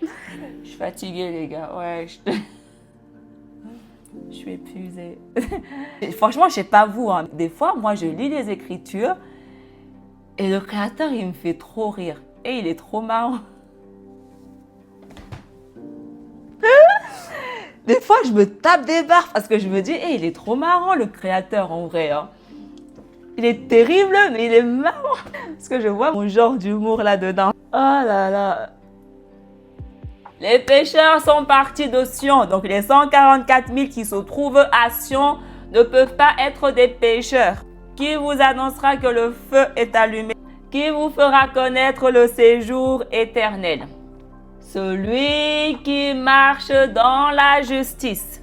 Je suis fatiguée, les gars. Ouais, je suis épuisée. Franchement, je sais pas vous. Hein. Des fois, moi, je lis les Écritures et le Créateur, il me fait trop rire. Et il est trop marrant. Des fois, je me tape des barres parce que je me dis, hey, il est trop marrant, le Créateur, en vrai. Hein. Il est terrible, mais il est marrant. Parce que je vois mon genre d'humour là-dedans. Oh là là. Les pécheurs sont partis de Sion. Donc, les 144 000 qui se trouvent à Sion ne peuvent pas être des pécheurs. Qui vous annoncera que le feu est allumé? Qui vous fera connaître le séjour éternel? Celui qui marche dans la justice,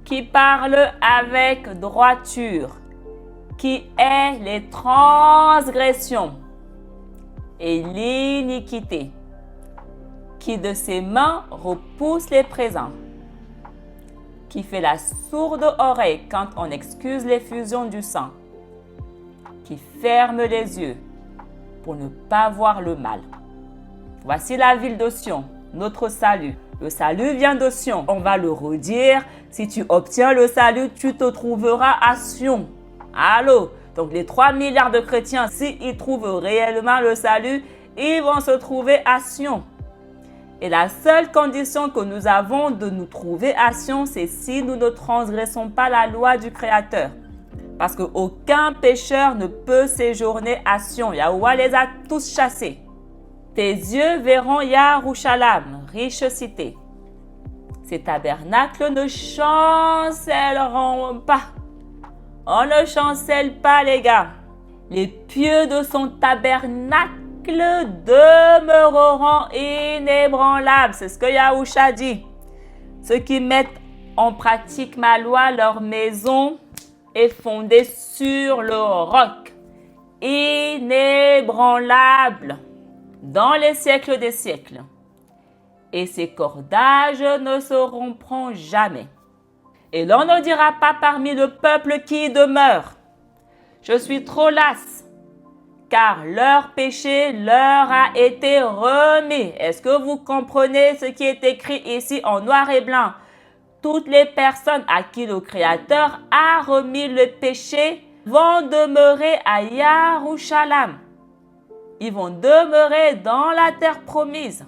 qui parle avec droiture, qui hait les transgressions et l'iniquité, qui de ses mains repousse les présents, qui fait la sourde oreille quand on excuse l'effusion du sang, qui ferme les yeux pour ne pas voir le mal. Voici la ville de Sion, notre salut. Le salut vient de Sion. On va le redire. Si tu obtiens le salut, tu te trouveras à Sion. Allô? Donc les 3 milliards de chrétiens, s'ils trouvent réellement le salut, ils vont se trouver à Sion. Et la seule condition que nous avons de nous trouver à Sion, c'est si nous ne transgressons pas la loi du Créateur. Parce qu'aucun pécheur ne peut séjourner à Sion. Yahuwah les a tous chassés. Tes yeux verront Yarushalam, riche cité. Ces tabernacles ne chancelleront pas. On ne chancelle pas, les gars. Les pieux de son tabernacle demeureront inébranlables. C'est ce que Yahusha dit. Ceux qui mettent en pratique ma loi, leur maison est fondée sur le roc. Inébranlable dans les siècles des siècles. Et ses cordages ne se rompront jamais. Et l'on ne dira pas parmi le peuple qui demeure: je suis trop lasse, car leur péché leur a été remis. Est-ce que vous comprenez ce qui est écrit ici en noir et blanc? Toutes les personnes à qui le Créateur a remis le péché vont demeurer à Yarushalam. Ils vont demeurer dans la terre promise.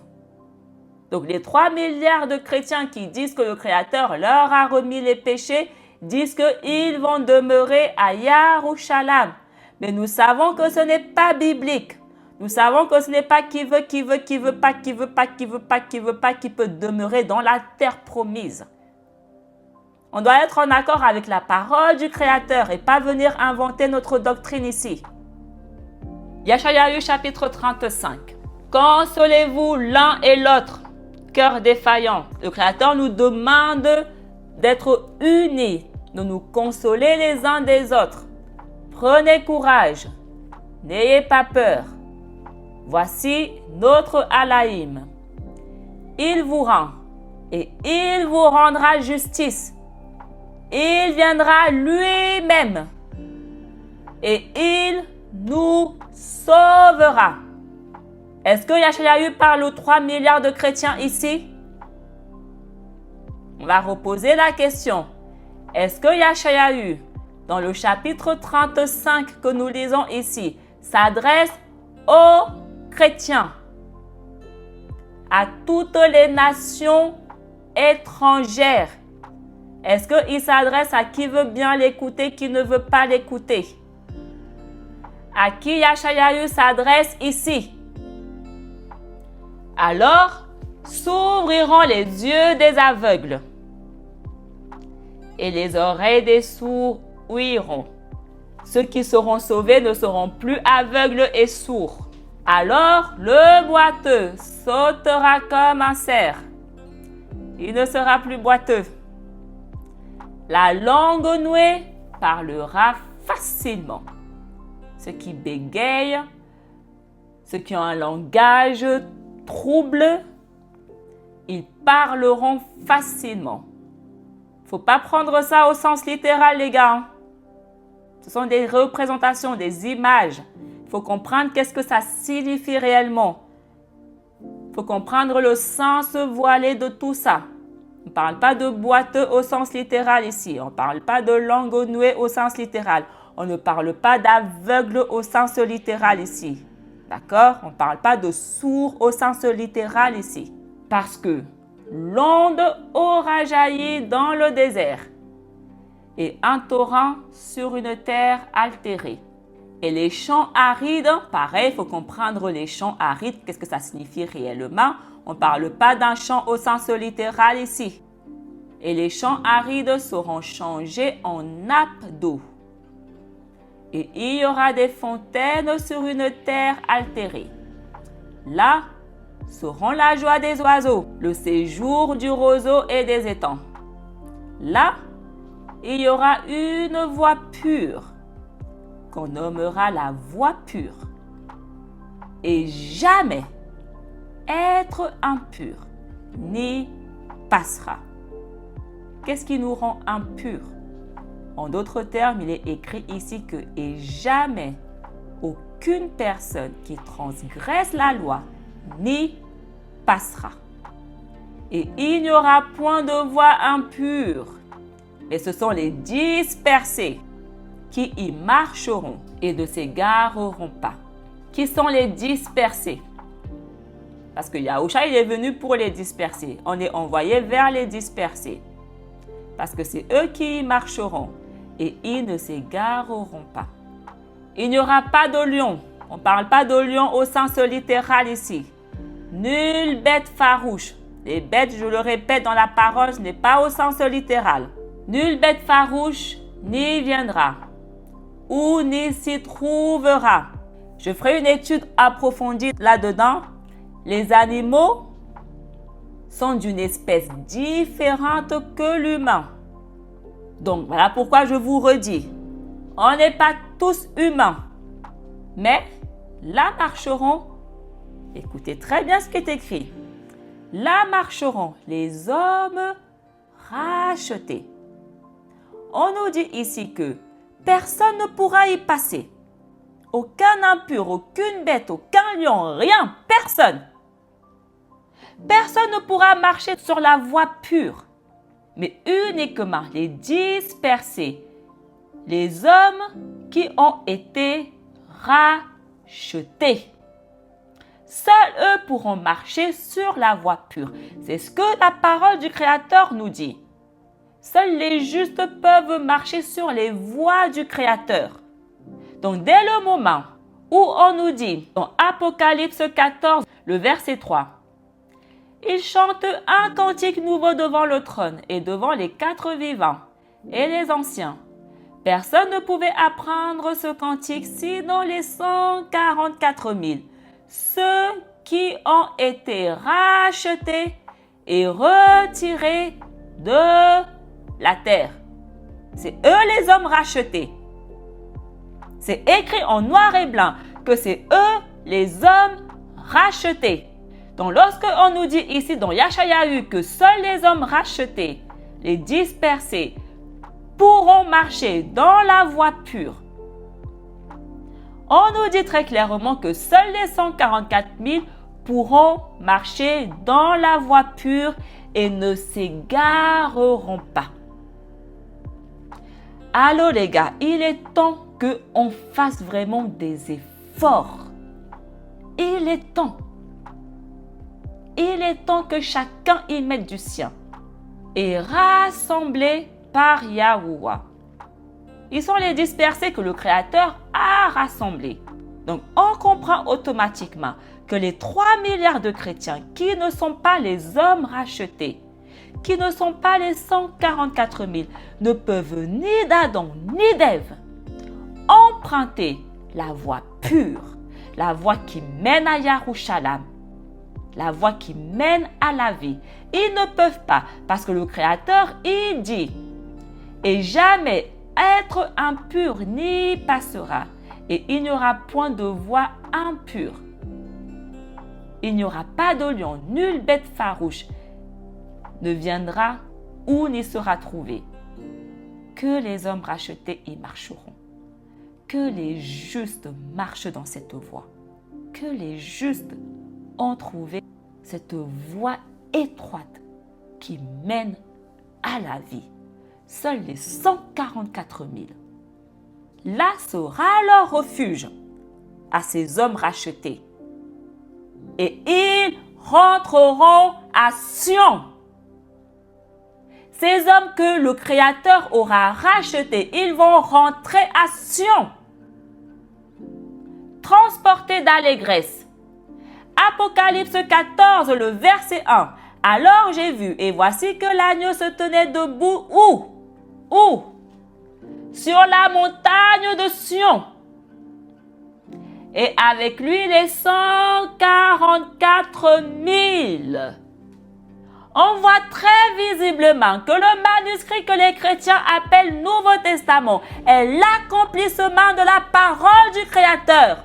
Donc les 3 milliards de chrétiens qui disent que le Créateur leur a remis les péchés disent qu'ils vont demeurer à Yarushalam. Mais nous savons que ce n'est pas biblique. Nous savons que ce n'est pas qui veut qui peut demeurer dans la terre promise. On doit être en accord avec la parole du Créateur et pas venir inventer notre doctrine ici. Yashayahu chapitre 35. Consolez-vous l'un et l'autre, cœur défaillant. Le Créateur nous demande d'être unis, de nous consoler les uns des autres. Prenez courage, n'ayez pas peur. Voici notre Alaïm. Il vous rend et il vous rendra justice. Il viendra lui-même et il nous sauvera. Est-ce que Yashayahu parle aux 3 milliards de chrétiens ici? On va reposer la question. Est-ce que Yashayahu, dans le chapitre 35 que nous lisons ici, s'adresse aux chrétiens, à toutes les nations étrangères? Est-ce qu'il s'adresse à qui veut bien l'écouter, qui ne veut pas l'écouter? À qui Yashayahu s'adresse ici? Alors s'ouvriront les yeux des aveugles et les oreilles des sourds ouïront. Ceux qui seront sauvés ne seront plus aveugles et sourds. Alors le boiteux sautera comme un cerf. Il ne sera plus boiteux. La langue nouée parlera facilement. Ceux qui bégayent, ceux qui ont un langage trouble, ils parleront facilement. Il ne faut pas prendre ça au sens littéral, les gars. Ce sont des représentations, des images. Il faut comprendre qu'est-ce que ça signifie réellement. Il faut comprendre le sens voilé de tout ça. On ne parle pas de boiteux au sens littéral ici. On ne parle pas de langue nouée au sens littéral. On ne parle pas d'aveugle au sens littéral ici. D'accord? On ne parle pas de sourd au sens littéral ici. Parce que l'onde aura jailli dans le désert et un torrent sur une terre altérée. Et les champs arides, pareil, il faut comprendre les champs arides, qu'est-ce que ça signifie réellement. On ne parle pas d'un champ au sens littéral ici. Et les champs arides seront changés en nappes d'eau. Et il y aura des fontaines sur une terre altérée. Là seront la joie des oiseaux, le séjour du roseau et des étangs. Là, il y aura une voie pure, qu'on nommera la voie pure. Et jamais être impur n'y passera. qu'est-ce qui nous rend impurs? En d'autres termes, il est écrit ici que « et jamais aucune personne qui transgresse la loi n'y passera. Et il n'y aura point de voie impure, mais ce sont les dispersés qui y marcheront et ne s'égareront pas. » Qui sont les dispersés? Parce que Yahushua, il est venu pour les disperser. On est envoyé vers les dispersés. Parce que c'est eux qui y marcheront et ils ne s'égareront pas. Il n'y aura pas de lion. On ne parle pas de lion au sens littéral ici. Nulle bête farouche. Les bêtes, je le répète dans la parole, ce n'est pas au sens littéral. Nulle bête farouche n'y viendra ou n'y s'y trouvera. Je ferai une étude approfondie là-dedans. Les animaux sont d'une espèce différente que l'humain. Donc, voilà pourquoi je vous redis. On n'est pas tous humains. Mais là marcheront, écoutez très bien ce qui est écrit. Là marcheront les hommes rachetés. On nous dit ici que personne ne pourra y passer. Aucun impur, aucune bête, aucun lion, rien, personne. Personne ne pourra marcher sur la voie pure, mais uniquement les dispersés, les hommes qui ont été rachetés. Seuls eux pourront marcher sur la voie pure. C'est ce que la parole du Créateur nous dit. Seuls les justes peuvent marcher sur les voies du Créateur. Donc, dès le moment où on nous dit, dans Apocalypse 14, le verset 3, « Ils chantent un cantique nouveau devant le trône et devant les quatre vivants et les anciens. » Personne ne pouvait apprendre ce cantique sinon les 144 000, ceux qui ont été rachetés et retirés de la terre. C'est eux les hommes rachetés. C'est écrit en noir et blanc que c'est eux les hommes rachetés. Donc lorsque on nous dit ici dans Yashayahu que seuls les hommes rachetés, les dispersés, pourront marcher dans la voie pure, on nous dit très clairement que seuls les 144 000 pourront marcher dans la voie pure et ne s'égareront pas. Alors les gars, il est temps qu'on fasse vraiment des efforts. Il est temps. Il est temps que chacun y mette du sien. Et rassemblés par Yahuwah. Ils sont les dispersés que le Créateur a rassemblés. Donc, on comprend automatiquement que les 3 milliards de chrétiens qui ne sont pas les hommes rachetés, qui ne sont pas les 144 000, ne peuvent ni d'Adam ni d'Ève emprunter la voie pure, la voie qui mène à Yarushalayim, la voie qui mène à la vie. Ils ne peuvent pas parce que le Créateur, il dit « Et jamais être impur n'y passera, et il n'y aura point de voie impure. Il n'y aura pas de lion, nulle bête farouche ne viendra ou n'y sera trouvé. Que les hommes rachetés y marcheront. Que les justes marchent dans cette voie. Que les justes ont trouvé cette voie étroite qui mène à la vie. Seuls les 144 000. Là sera leur refuge à ces hommes rachetés. Et ils rentreront à Sion. Ces hommes que le Créateur aura rachetés, ils vont rentrer à Sion. Transportés d'allégresse. Apocalypse 14, le verset 1. Alors j'ai vu, et voici que l'agneau se tenait debout où? Sur la montagne de Sion. Et avec lui les 144 000. On voit très visiblement que le manuscrit que les chrétiens appellent Nouveau Testament est l'accomplissement de la parole du Créateur.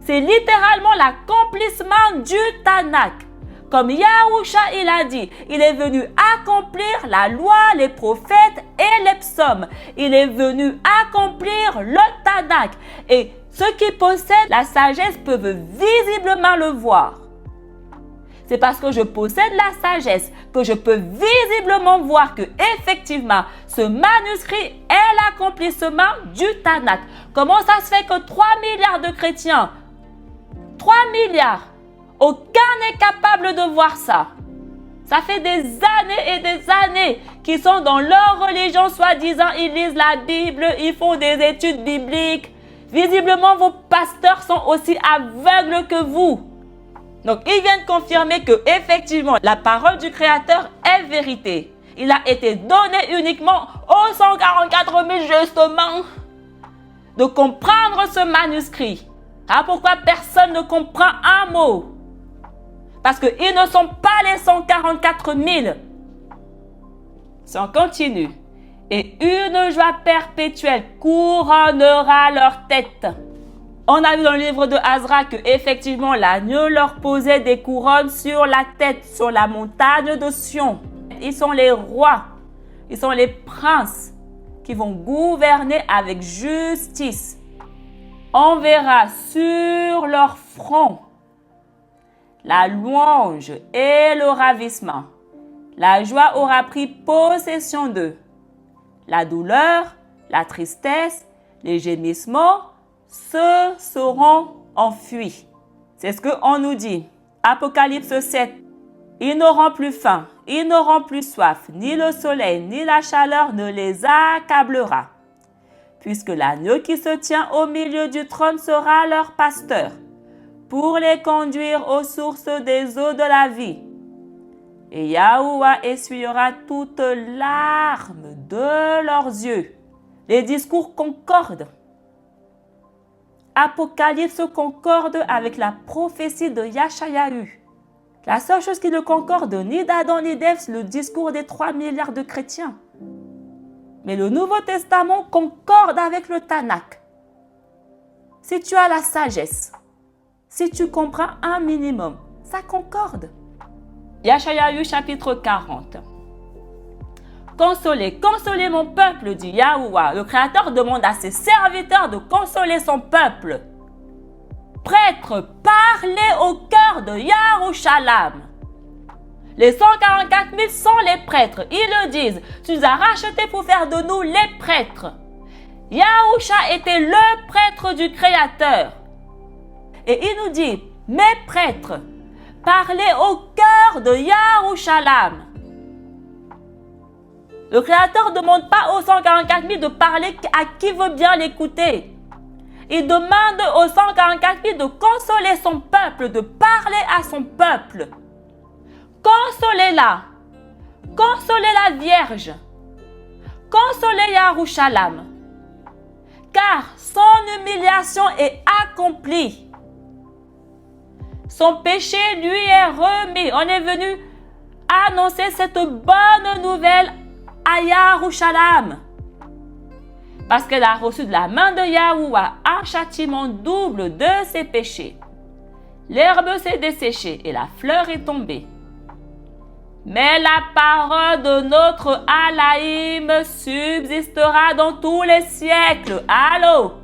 C'est littéralement l'accomplissement du Tanakh. Comme Yahusha, il a dit, il est venu accomplir la loi, les prophètes et les psaumes. Il est venu accomplir le Tanakh. Et ceux qui possèdent la sagesse peuvent visiblement le voir. C'est parce que je possède la sagesse que je peux visiblement voir que effectivement, ce manuscrit est l'accomplissement du Tanakh. Comment ça se fait que 3 milliards de chrétiens, 3 milliards, aucun n'est capable de voir ça? Ça fait des années et des années qu'ils sont dans leur religion, soi-disant, ils lisent la Bible, ils font des études bibliques. Visiblement, vos pasteurs sont aussi aveugles que vous. Donc, ils viennent confirmer que effectivement, la parole du Créateur est vérité. Il a été donné uniquement aux 144 000 justement de comprendre ce manuscrit. Ah, pourquoi personne ne comprend un mot? Parce qu'ils ne sont pas les 144 000. Si on continue. Et une joie perpétuelle couronnera leur tête. On a vu dans le livre de Azra que effectivement l'agneau leur posait des couronnes sur la tête, sur la montagne de Sion. Ils sont les rois, ils sont les princes qui vont gouverner avec justice. On verra sur leur front la louange et le ravissement. La joie aura pris possession d'eux. La douleur, la tristesse, les gémissements se seront enfuis. C'est ce qu'on nous dit. Apocalypse 7. Ils n'auront plus faim, ils n'auront plus soif, ni le soleil, ni la chaleur ne les accablera. Puisque l'agneau qui se tient au milieu du trône sera leur pasteur, pour les conduire aux sources des eaux de la vie. Et Yahuwah essuiera toutes larmes de leurs yeux. Les discours concordent. Apocalypse concorde avec la prophétie de Yashayahu. La seule chose qui ne concorde ni d'Adam ni d'Ève, c'est le discours des 3 milliards de chrétiens. Mais le Nouveau Testament concorde avec le Tanakh. Si tu as la sagesse, si tu comprends un minimum, ça concorde. Yashayahu chapitre 40. Consolez, consolez mon peuple, dit Yahuwah. Le Créateur demande à ses serviteurs de consoler son peuple. Prêtres, parlez au cœur de Yarushalam. Les 144 000 sont les prêtres. Ils le disent. Tu nous as rachetés pour faire de nous les prêtres. Yahusha était le prêtre du Créateur. Et il nous dit, mes prêtres, parlez au cœur de Yarushalam. Le Créateur ne demande pas aux 144 000 de parler à qui veut bien l'écouter. Il demande aux 144 000 de consoler son peuple, de parler à son peuple. Consolez-la. Consolez la Vierge. Consolez Yarushalam. Car son humiliation est accomplie. Son péché lui est remis. On est venu annoncer cette bonne nouvelle à Yarushalam. Parce qu'elle a reçu de la main de Yahuwah un châtiment double de ses péchés. L'herbe s'est desséchée et la fleur est tombée. Mais la parole de notre Alaïm subsistera dans tous les siècles. Allô?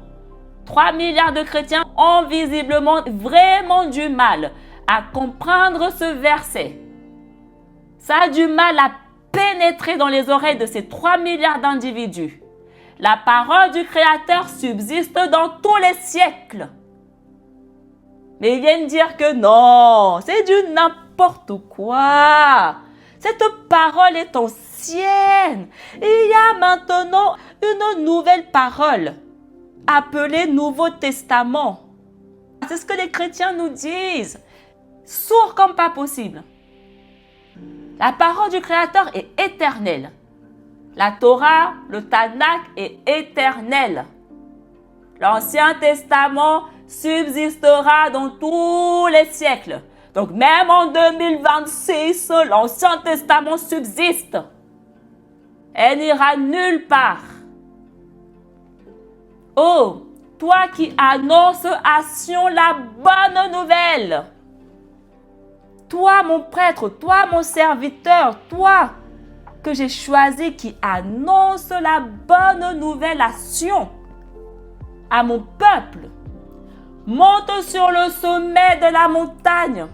3 milliards de chrétiens ont visiblement vraiment du mal à comprendre ce verset. Ça a du mal à pénétrer dans les oreilles de ces 3 milliards d'individus. La parole du Créateur subsiste dans tous les siècles. Mais ils viennent dire que non, c'est du n'importe quoi. Cette parole est ancienne. Il y a maintenant une nouvelle parole, appelée Nouveau Testament. C'est ce que les chrétiens nous disent. Sourds comme pas possible. La parole du Créateur est éternelle. La Torah, le Tanakh est éternel. L'Ancien Testament subsistera dans tous les siècles. Donc même en 2026, l'Ancien Testament subsiste. Elle n'ira nulle part. Oh, toi qui annonces à Sion la bonne nouvelle. toi mon prêtre, toi mon serviteur, toi que j'ai choisi qui annonce la bonne nouvelle à Sion, à mon peuple. Monte sur le sommet de la montagne.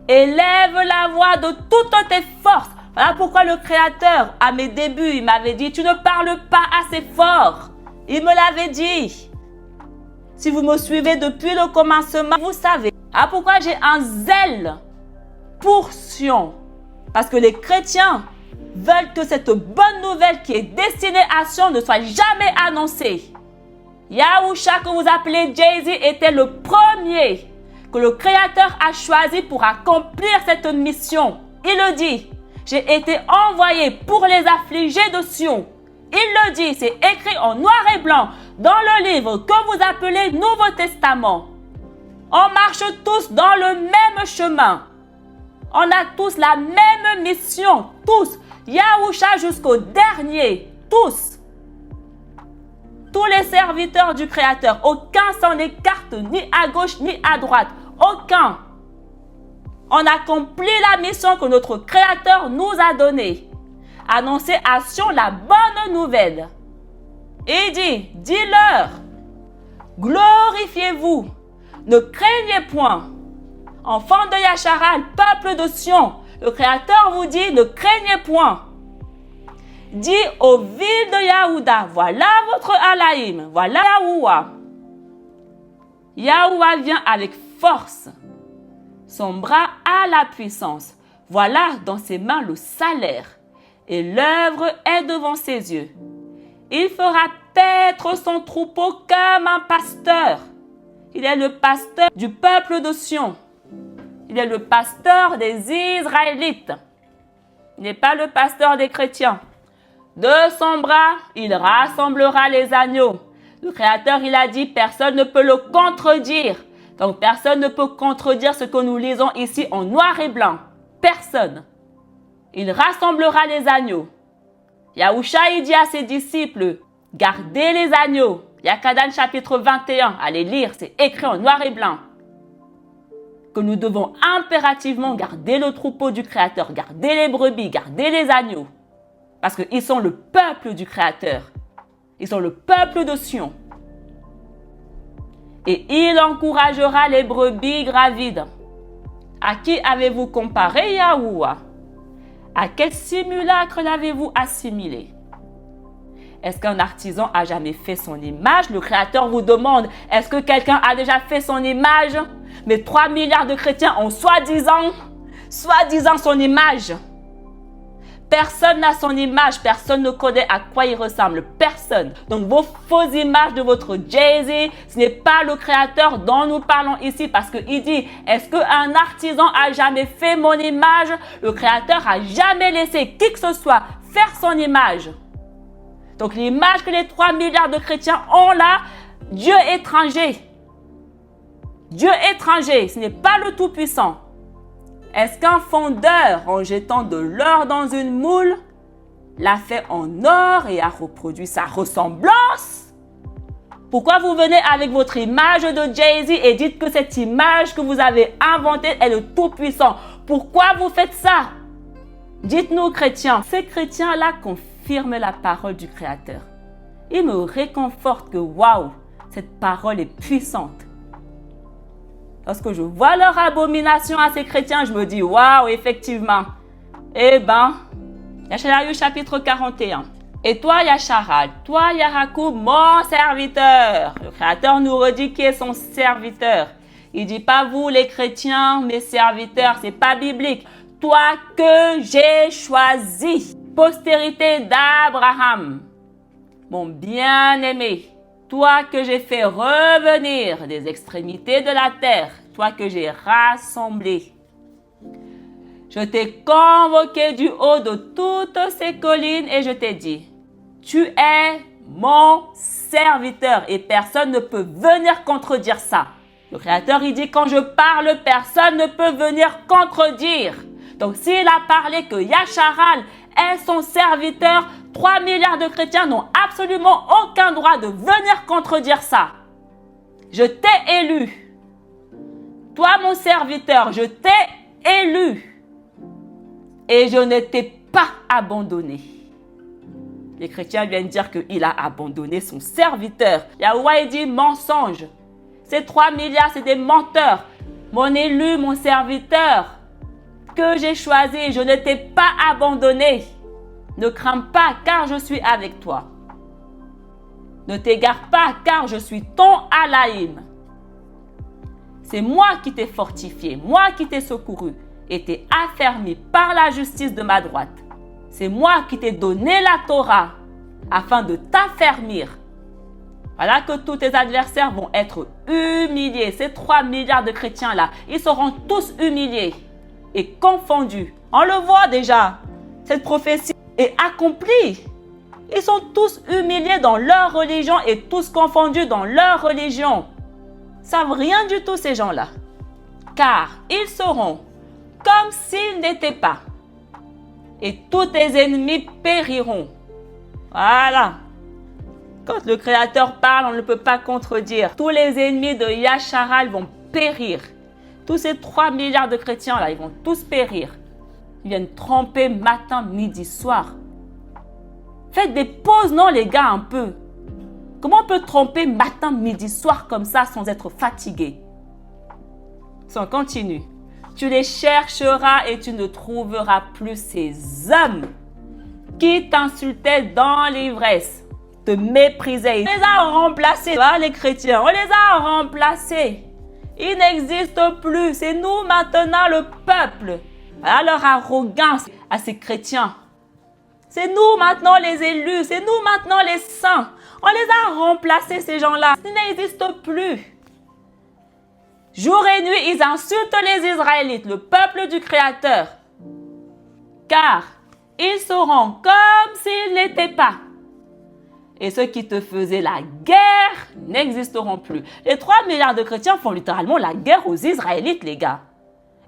Élève la voix de toutes tes forces. Voilà pourquoi le Créateur, à mes débuts, il m'avait dit, tu ne parles pas assez fort. Il me l'avait dit. Si vous me suivez depuis le commencement, vous savez. Ah, pourquoi j'ai un zèle pour Sion? Parce que les chrétiens veulent que cette bonne nouvelle qui est destinée à Sion ne soit jamais annoncée. Yahusha, que vous appelez Jay-Z, était le premier que le Créateur a choisi pour accomplir cette mission. Il le dit, j'ai été envoyé pour les affligés de Sion. Il le dit, c'est écrit en noir et blanc dans le livre que vous appelez Nouveau Testament. On marche tous dans le même chemin. On a tous la même mission, tous. Yahusha jusqu'au dernier, tous. Tous les serviteurs du Créateur, aucun s'en écarte ni à gauche ni à droite. Aucun. On accomplit la mission que notre Créateur nous a donnée. Annoncer à Sion la bonne nouvelle. Et il dit, dis-leur, glorifiez-vous, ne craignez point. Enfants de Yasharal, peuple de Sion, le Créateur vous dit, ne craignez point. Dis aux villes de Yaouda, voilà votre Alaïm, voilà Yahoua. Yahoua vient avec force. Son bras a la puissance. Voilà dans ses mains le salaire. Et l'œuvre est devant ses yeux. Il fera paître son troupeau comme un pasteur. Il est le pasteur du peuple de Sion. Il est le pasteur des Israélites. Il n'est pas le pasteur des chrétiens. De son bras, il rassemblera les agneaux. Le Créateur, il a dit, personne ne peut le contredire. Donc, personne ne peut contredire ce que nous lisons ici en noir et blanc. Personne. Il rassemblera les agneaux. Yahusha, il dit à ses disciples, gardez les agneaux. Yakadan chapitre 21, allez lire, c'est écrit en noir et blanc. Que nous devons impérativement garder le troupeau du Créateur, garder les brebis, garder les agneaux. Parce qu'ils sont le peuple du Créateur. Ils sont le peuple de Sion. Et il encouragera les brebis gravides. À qui avez-vous comparé Yahoua? À quel simulacre l'avez-vous assimilé? Est-ce qu'un artisan a jamais fait son image? Le Créateur vous demande, est-ce que quelqu'un a déjà fait son image? Mais 3 milliards de chrétiens ont soi-disant son image. Personne n'a son image, personne ne connaît à quoi il ressemble, personne. Donc vos fausses images de votre Jay-Z, ce n'est pas le Créateur dont nous parlons ici parce qu'il dit, est-ce qu'un artisan a jamais fait mon image? Le Créateur a jamais laissé qui que ce soit faire son image. Donc l'image que les 3 milliards de chrétiens ont là, Dieu étranger. Dieu étranger, ce n'est pas le Tout-Puissant. Est-ce qu'un fondeur, en jetant de l'or dans une moule, l'a fait en or et a reproduit sa ressemblance? Pourquoi vous venez avec votre image de Jay-Z et dites que cette image que vous avez inventée est le Tout-Puissant? Pourquoi vous faites ça? Dites-nous, chrétiens. Ces chrétiens-là confirment la parole du Créateur. Ils me réconfortent que, waouh, cette parole est puissante. Lorsque je vois leur abomination à ces chrétiens, je me dis, waouh, effectivement. Eh ben, Yashayahu chapitre 41. Et toi, Yasharal, toi, Yahakoub, mon serviteur. Le Créateur nous redit qui est son serviteur. Il dit pas vous, les chrétiens, mes serviteurs, c'est pas biblique. Toi que j'ai choisi, postérité d'Abraham, mon bien-aimé. Toi que j'ai fait revenir des extrémités de la terre, toi que j'ai rassemblé. Je t'ai convoqué du haut de toutes ces collines et je t'ai dit, tu es mon serviteur et personne ne peut venir contredire ça. Le Créateur, il dit, quand je parle, personne ne peut venir contredire. Donc, s'il a parlé que Yasharal est son serviteur, 3 milliards de chrétiens n'ont absolument aucun droit de venir contredire ça. Je t'ai élu. Toi, mon serviteur, je t'ai élu et je ne t'ai pas abandonné. Les chrétiens viennent dire qu'il a abandonné son serviteur. Yahweh dit mensonge. Ces 3 milliards, c'est des menteurs. Mon élu, mon serviteur que j'ai choisi, je ne t'ai pas abandonné. Ne crains pas car je suis avec toi. Ne t'égare pas car je suis ton Alaïm. C'est moi qui t'ai fortifié, moi qui t'ai secouru et t'ai affermi par la justice de ma droite. C'est moi qui t'ai donné la Torah afin de t'affermir. Voilà que tous tes adversaires vont être humiliés. Ces 3 milliards de chrétiens-là, ils seront tous humiliés et confondus. On le voit déjà. Cette prophétie est accomplie. Ils sont tous humiliés dans leur religion et tous confondus dans leur religion. Ils ne savent rien du tout ces gens-là. Car ils seront comme s'ils n'étaient pas. Et tous tes ennemis périront. Voilà. Quand le Créateur parle, on ne peut pas contredire. Tous les ennemis de Yasharal vont périr. Tous ces 3 milliards de chrétiens-là, ils vont tous périr. Ils viennent tromper matin, midi, soir. Faites des pauses, non les gars, un peu. Comment on peut tromper matin, midi, soir comme ça sans être fatigué? On continue. Tu les chercheras et tu ne trouveras plus ces hommes qui t'insultaient dans l'ivresse, te méprisaient. On les a remplacés, les chrétiens, on les a remplacés. Ils n'existent plus. C'est nous maintenant le peuple. Voilà leur arrogance à ces chrétiens. C'est nous maintenant les élus. C'est nous maintenant les saints. On les a remplacés, ces gens-là. Ils n'existent plus. Jour et nuit, ils insultent les Israélites, le peuple du Créateur. Car ils seront comme s'ils n'étaient pas. Et ceux qui te faisaient la guerre n'existeront plus. Les 3 milliards de chrétiens font littéralement la guerre aux Israélites, les gars.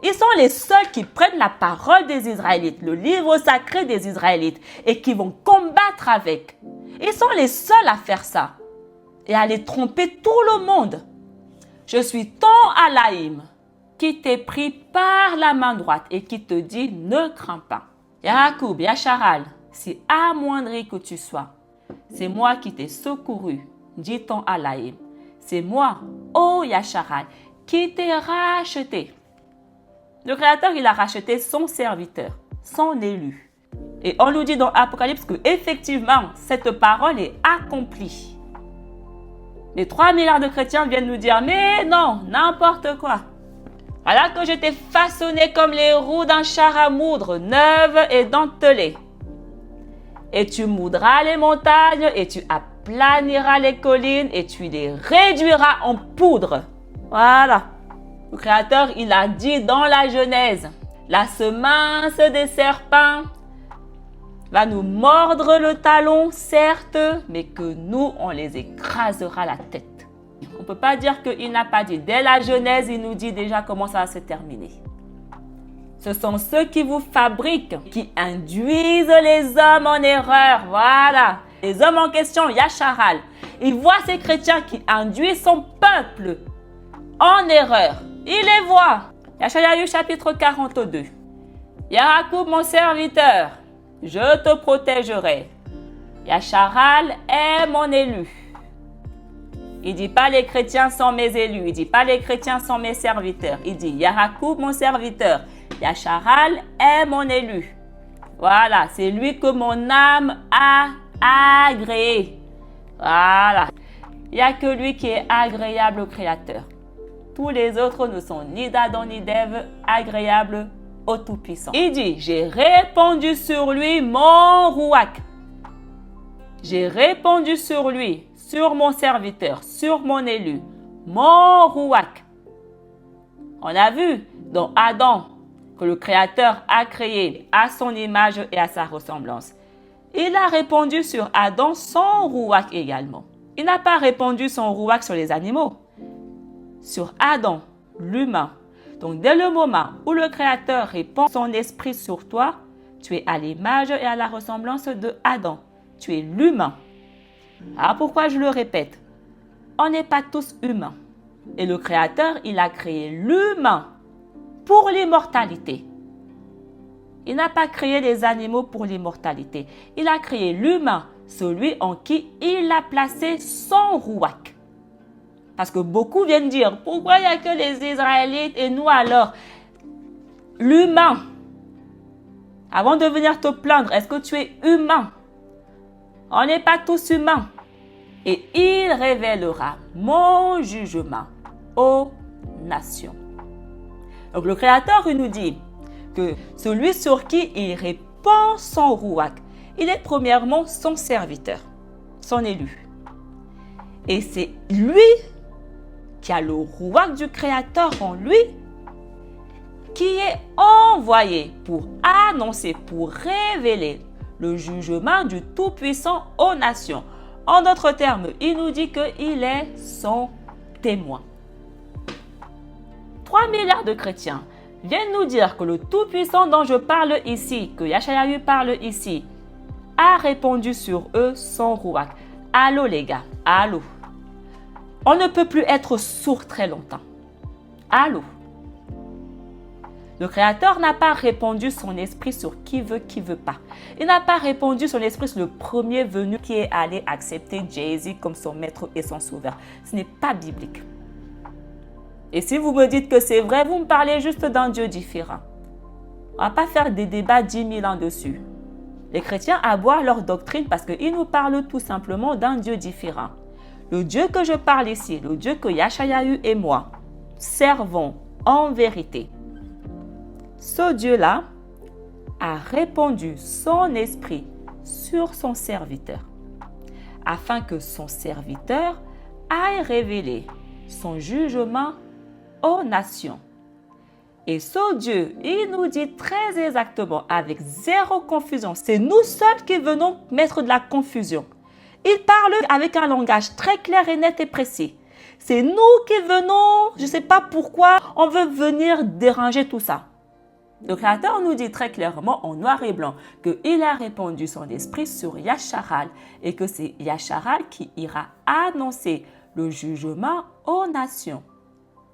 Ils sont les seuls qui prennent la parole des Israélites, le livre sacré des Israélites, et qui vont combattre avec. Ils sont les seuls à faire ça et à les tromper tout le monde. Je suis ton Alaïm qui t'ai pris par la main droite et qui te dit ne crains pas. Yahakoub, Yasharal, si amoindri que tu sois, c'est moi qui t'ai secouru, dit ton Alaïm. C'est moi, ô Yasharal, qui t'ai racheté. Le Créateur, il a racheté son serviteur, son élu. Et on nous dit dans Apocalypse que effectivement, cette parole est accomplie. Les 3 milliards de chrétiens viennent nous dire, mais non, n'importe quoi. Voilà que je t'ai façonné comme les roues d'un char à moudre, neuves et dentelées. Et tu moudras les montagnes et tu aplaniras les collines et tu les réduiras en poudre. Voilà. Le Créateur, il a dit dans la Genèse, la semence des serpents va nous mordre le talon, certes, mais que nous, on les écrasera la tête. On ne peut pas dire qu'il n'a pas dit. Dès la Genèse, il nous dit déjà comment ça va se terminer. Ce sont ceux qui vous fabriquent, qui induisent les hommes en erreur. Voilà. Les hommes en question, Yasharal, il voit ces chrétiens qui induisent son peuple en erreur. Il les voit. Yashayahu chapitre 42. Yahakoub, mon serviteur, je te protégerai. Yasharal est mon élu. Il ne dit pas les chrétiens sont mes élus. Il ne dit pas les chrétiens sont mes serviteurs. Il dit Yahakoub, mon serviteur. Yasharal est mon élu. Voilà, c'est lui que mon âme a agréé. Voilà. Il n'y a que lui qui est agréable au Créateur. Tous les autres ne sont ni d'Adam ni d'Ève agréables au Tout-Puissant. Il dit, j'ai répandu sur lui mon rouak. J'ai répandu sur lui, sur mon serviteur, sur mon élu, mon rouak. On a vu dans Adam que le Créateur a créé à son image et à sa ressemblance. Il a répandu sur Adam son rouak également. Il n'a pas répandu son rouak sur les animaux. Sur Adam, l'humain. Donc, dès le moment où le Créateur répand son esprit sur toi, tu es à l'image et à la ressemblance de Adam. Tu es l'humain. Alors, pourquoi je le répète? On n'est pas tous humains. Et le Créateur, il a créé l'humain pour l'immortalité. Il n'a pas créé les animaux pour l'immortalité. Il a créé l'humain, celui en qui il a placé son rouak. Parce que beaucoup viennent dire, pourquoi il n'y a que les Israélites et nous alors? L'humain. Avant de venir te plaindre, est-ce que tu es humain? On n'est pas tous humains. Et il révélera mon jugement aux nations. Donc le Créateur, il nous dit que celui sur qui il répand son rouak, il est premièrement son serviteur, son élu. Et c'est lui qui a le rouak du Créateur en lui, qui est envoyé pour annoncer, pour révéler le jugement du Tout-Puissant aux nations. En d'autres termes, il nous dit qu'il est son témoin. 3 milliards de chrétiens viennent nous dire que le Tout-Puissant dont je parle ici, que Yashayahu parle ici, a répandu sur eux son rouak. Allô les gars, allô. On ne peut plus être sourd très longtemps. Allô. Le Créateur n'a pas répandu son esprit sur qui veut pas. Il n'a pas répandu son esprit sur le premier venu qui est allé accepter Jésus comme son maître et son sauveur. Ce n'est pas biblique. Et si vous me dites que c'est vrai, vous me parlez juste d'un Dieu différent. On ne va pas faire des débats 10 000 ans dessus. Les chrétiens aboient leur doctrine parce qu'ils nous parlent tout simplement d'un Dieu différent. Le Dieu que je parle ici, le Dieu que Yashayahu et moi servons en vérité, ce Dieu-là a répandu son esprit sur son serviteur, afin que son serviteur aille révéler son jugement aux nations. Et ce Dieu, il nous dit très exactement, avec zéro confusion, c'est nous seuls qui venons mettre de la confusion. Il parle avec un langage très clair et net et précis. C'est nous qui venons, je ne sais pas pourquoi, on veut venir déranger tout ça. Le Créateur nous dit très clairement en noir et blanc qu'il a répandu son esprit sur Yasharal et que c'est Yasharal qui ira annoncer le jugement aux nations.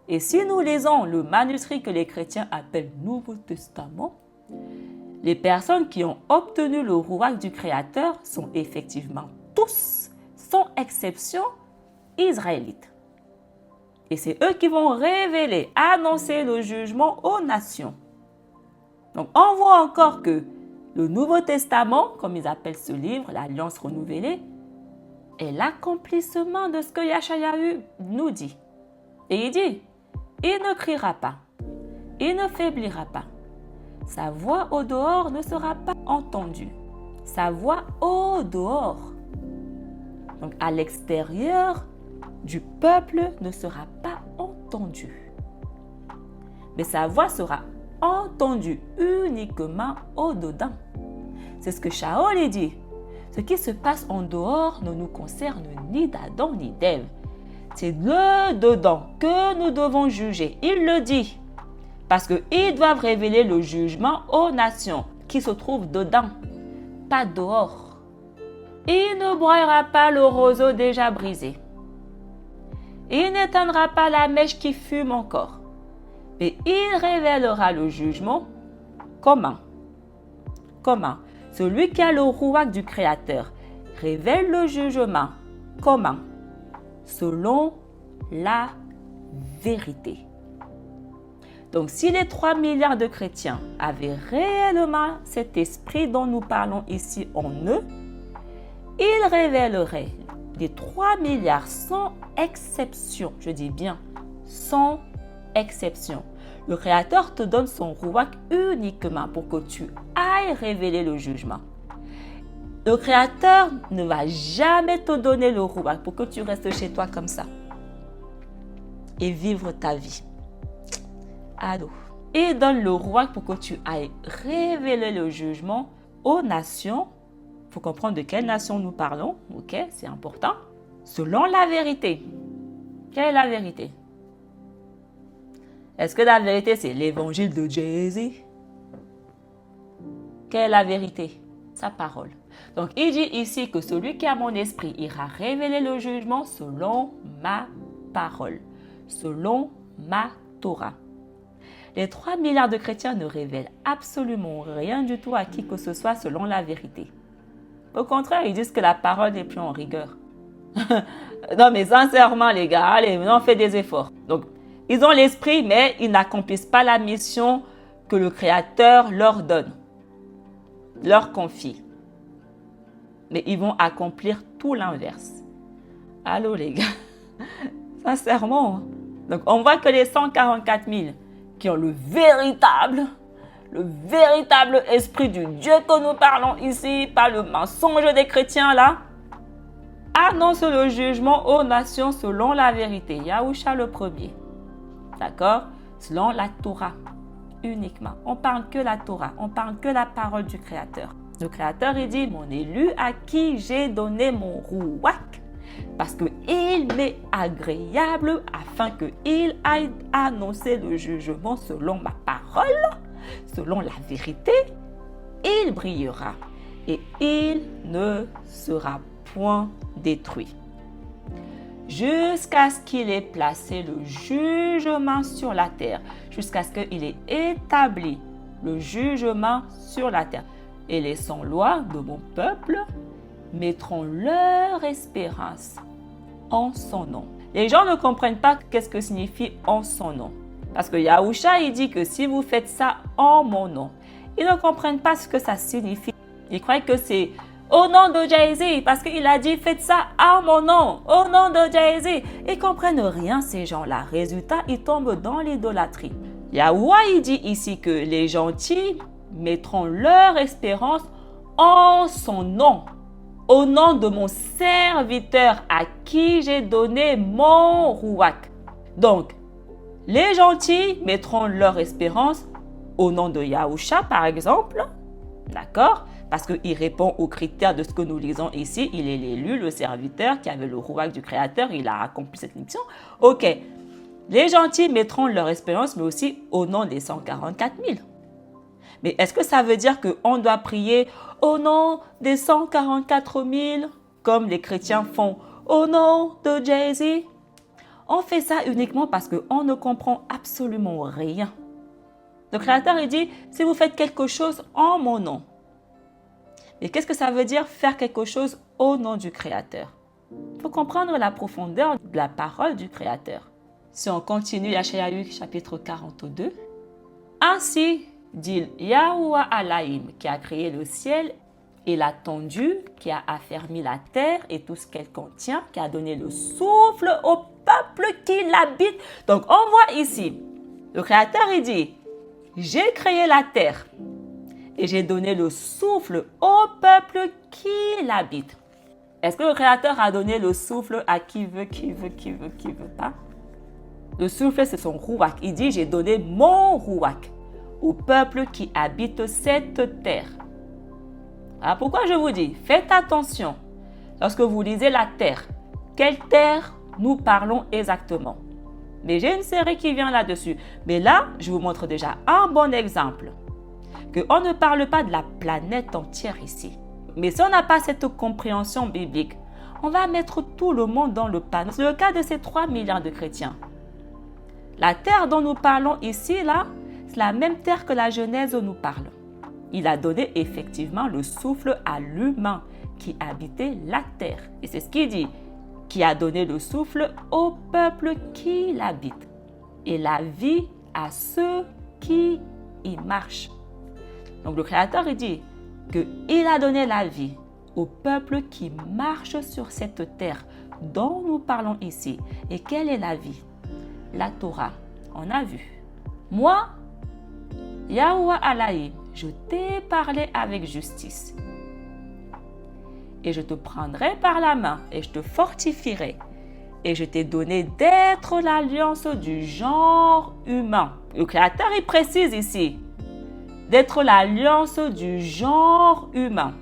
Et si nous lisons le manuscrit que les chrétiens appellent Nouveau Testament, les personnes qui ont obtenu le rouak du Créateur sont effectivement tous, sans exception, israélites. Et c'est eux qui vont révéler, annoncer le jugement aux nations. Donc, on voit encore que le Nouveau Testament, comme ils appellent ce livre, l'Alliance renouvelée, est l'accomplissement de ce que Yashayahu nous dit. Et il dit, il ne criera pas, il ne faiblira pas. Sa voix au dehors ne sera pas entendue. Sa voix au dehors, donc à l'extérieur du peuple, ne sera pas entendue. Mais sa voix sera entendue uniquement au-dedans. C'est ce que Shaol dit. Ce qui se passe en dehors ne nous concerne ni d'Adam ni d'Ève. C'est le dedans que nous devons juger. Il le dit. Parce qu'ils doivent révéler le jugement aux nations qui se trouvent dedans, pas dehors. Il ne broyera pas le roseau déjà brisé. Il n'éteindra pas la mèche qui fume encore. Mais il révélera le jugement. Comment? Comment? Celui qui a le rouak du Créateur révèle le jugement. Comment? Selon la vérité. Donc, si les 3 milliards de chrétiens avaient réellement cet esprit dont nous parlons ici en eux, ils révéleraient les 3 milliards sans exception. Je dis bien, sans exception. Le Créateur te donne son rouak uniquement pour que tu ailles révéler le jugement. Le Créateur ne va jamais te donner le rouak pour que tu restes chez toi comme ça et vivre ta vie. Allô. Il donne le rouak pour que tu ailles révéler le jugement aux nations. Il faut comprendre de quelle nation nous parlons. Ok, c'est important. Selon la vérité. Quelle est la vérité? Est-ce que la vérité, c'est l'évangile de Jésus? Quelle est la vérité? Sa parole. Donc, il dit ici que celui qui a mon esprit ira révéler le jugement selon ma parole, selon ma Torah. Les 3 milliards de chrétiens ne révèlent absolument rien du tout à qui que ce soit selon la vérité. Au contraire, ils disent que la parole n'est plus en rigueur. Non, mais sincèrement, les gars, allez, on fait des efforts. Donc, ils ont l'esprit, mais ils n'accomplissent pas la mission que le Créateur leur donne, leur confie. Mais ils vont accomplir tout l'inverse. Allô, les gars, sincèrement. Donc, on voit que les 144 000 qui ont le véritable esprit du Dieu que nous parlons ici, pas le mensonge des chrétiens là, annonce le jugement aux nations selon la vérité. Yahusha le premier. D'accord? Selon la Torah uniquement. On parle que la Torah. On parle que la parole du Créateur. Le Créateur, il dit, mon élu à qui j'ai donné mon rouak, parce qu'il m'est agréable afin qu'il aille annoncer le jugement selon ma parole, selon la vérité, il brillera et il ne sera point détruit. Jusqu'à ce qu'il ait placé le jugement sur la terre, jusqu'à ce qu'il ait établi le jugement sur la terre. Et les sans-lois de mon peuple mettront leur espérance en son nom. Les gens ne comprennent pas qu'est-ce que signifie en son nom. Parce que Yahusha, il dit que si vous faites ça en mon nom, ils ne comprennent pas ce que ça signifie. Ils croient que c'est au nom de Jésus, parce qu'il a dit faites ça en mon nom, au nom de Jésus. Ils ne comprennent rien ces gens-là. Résultat, ils tombent dans l'idolâtrie. Yahouah, il dit ici que les gentils mettront leur espérance en son nom, au nom de mon serviteur à qui j'ai donné mon rouak. Donc, les gentils mettront leur espérance au nom de Yahusha, par exemple, d'accord? Parce qu'il répond aux critères de ce que nous lisons ici. Il est l'élu, le serviteur qui avait le rouak du Créateur, il a accompli cette mission. Ok, les gentils mettront leur espérance, mais aussi au nom des 144 000. Mais est-ce que ça veut dire qu'on doit prier au nom des 144 000 comme les chrétiens font au nom de Jésus? On fait ça uniquement parce qu'on ne comprend absolument rien. Le Créateur, il dit, si vous faites quelque chose en mon nom. Et qu'est-ce que ça veut dire faire quelque chose au nom du Créateur? Il faut comprendre la profondeur de la parole du Créateur. Si on continue, Yeshayahu chapitre 42. Ainsi dit Yahuwah Alaïm qui a créé le ciel et l'a tendu, qui a affermi la terre et tout ce qu'elle contient, qui a donné le souffle au peuple qui l'habite. Donc on voit ici, le Créateur il dit, j'ai créé la terre et j'ai donné le souffle au peuple qui l'habite. Est-ce que le Créateur a donné le souffle à qui veut pas? Le souffle c'est son rouak. Il dit, j'ai donné mon rouak au peuple qui habite cette terre. Alors pourquoi je vous dis, faites attention lorsque vous lisez la terre. Quelle terre nous parlons exactement? Mais j'ai une série qui vient là-dessus. Mais là, je vous montre déjà un bon exemple. Qu'on ne parle pas de la planète entière ici. Mais si on n'a pas cette compréhension biblique, on va mettre tout le monde dans le panneau. C'est le cas de ces 3 milliards de chrétiens. La terre dont nous parlons ici, là, c'est la même terre que la Genèse nous parle. Il a donné effectivement le souffle à l'humain qui habitait la terre. Et c'est ce qu'il dit, qui a donné le souffle au peuple qui l'habite et la vie à ceux qui y marchent. Donc le Créateur, il dit qu'il a donné la vie au peuple qui marche sur cette terre dont nous parlons ici. Et quelle est la vie? La Torah, on a vu. Moi, Yahuwah Alaïm, je t'ai parlé avec justice. Et je te prendrai par la main et je te fortifierai. Et je t'ai donné d'être l'alliance du genre humain. Le Créateur, il précise ici, d'être l'alliance du genre humain.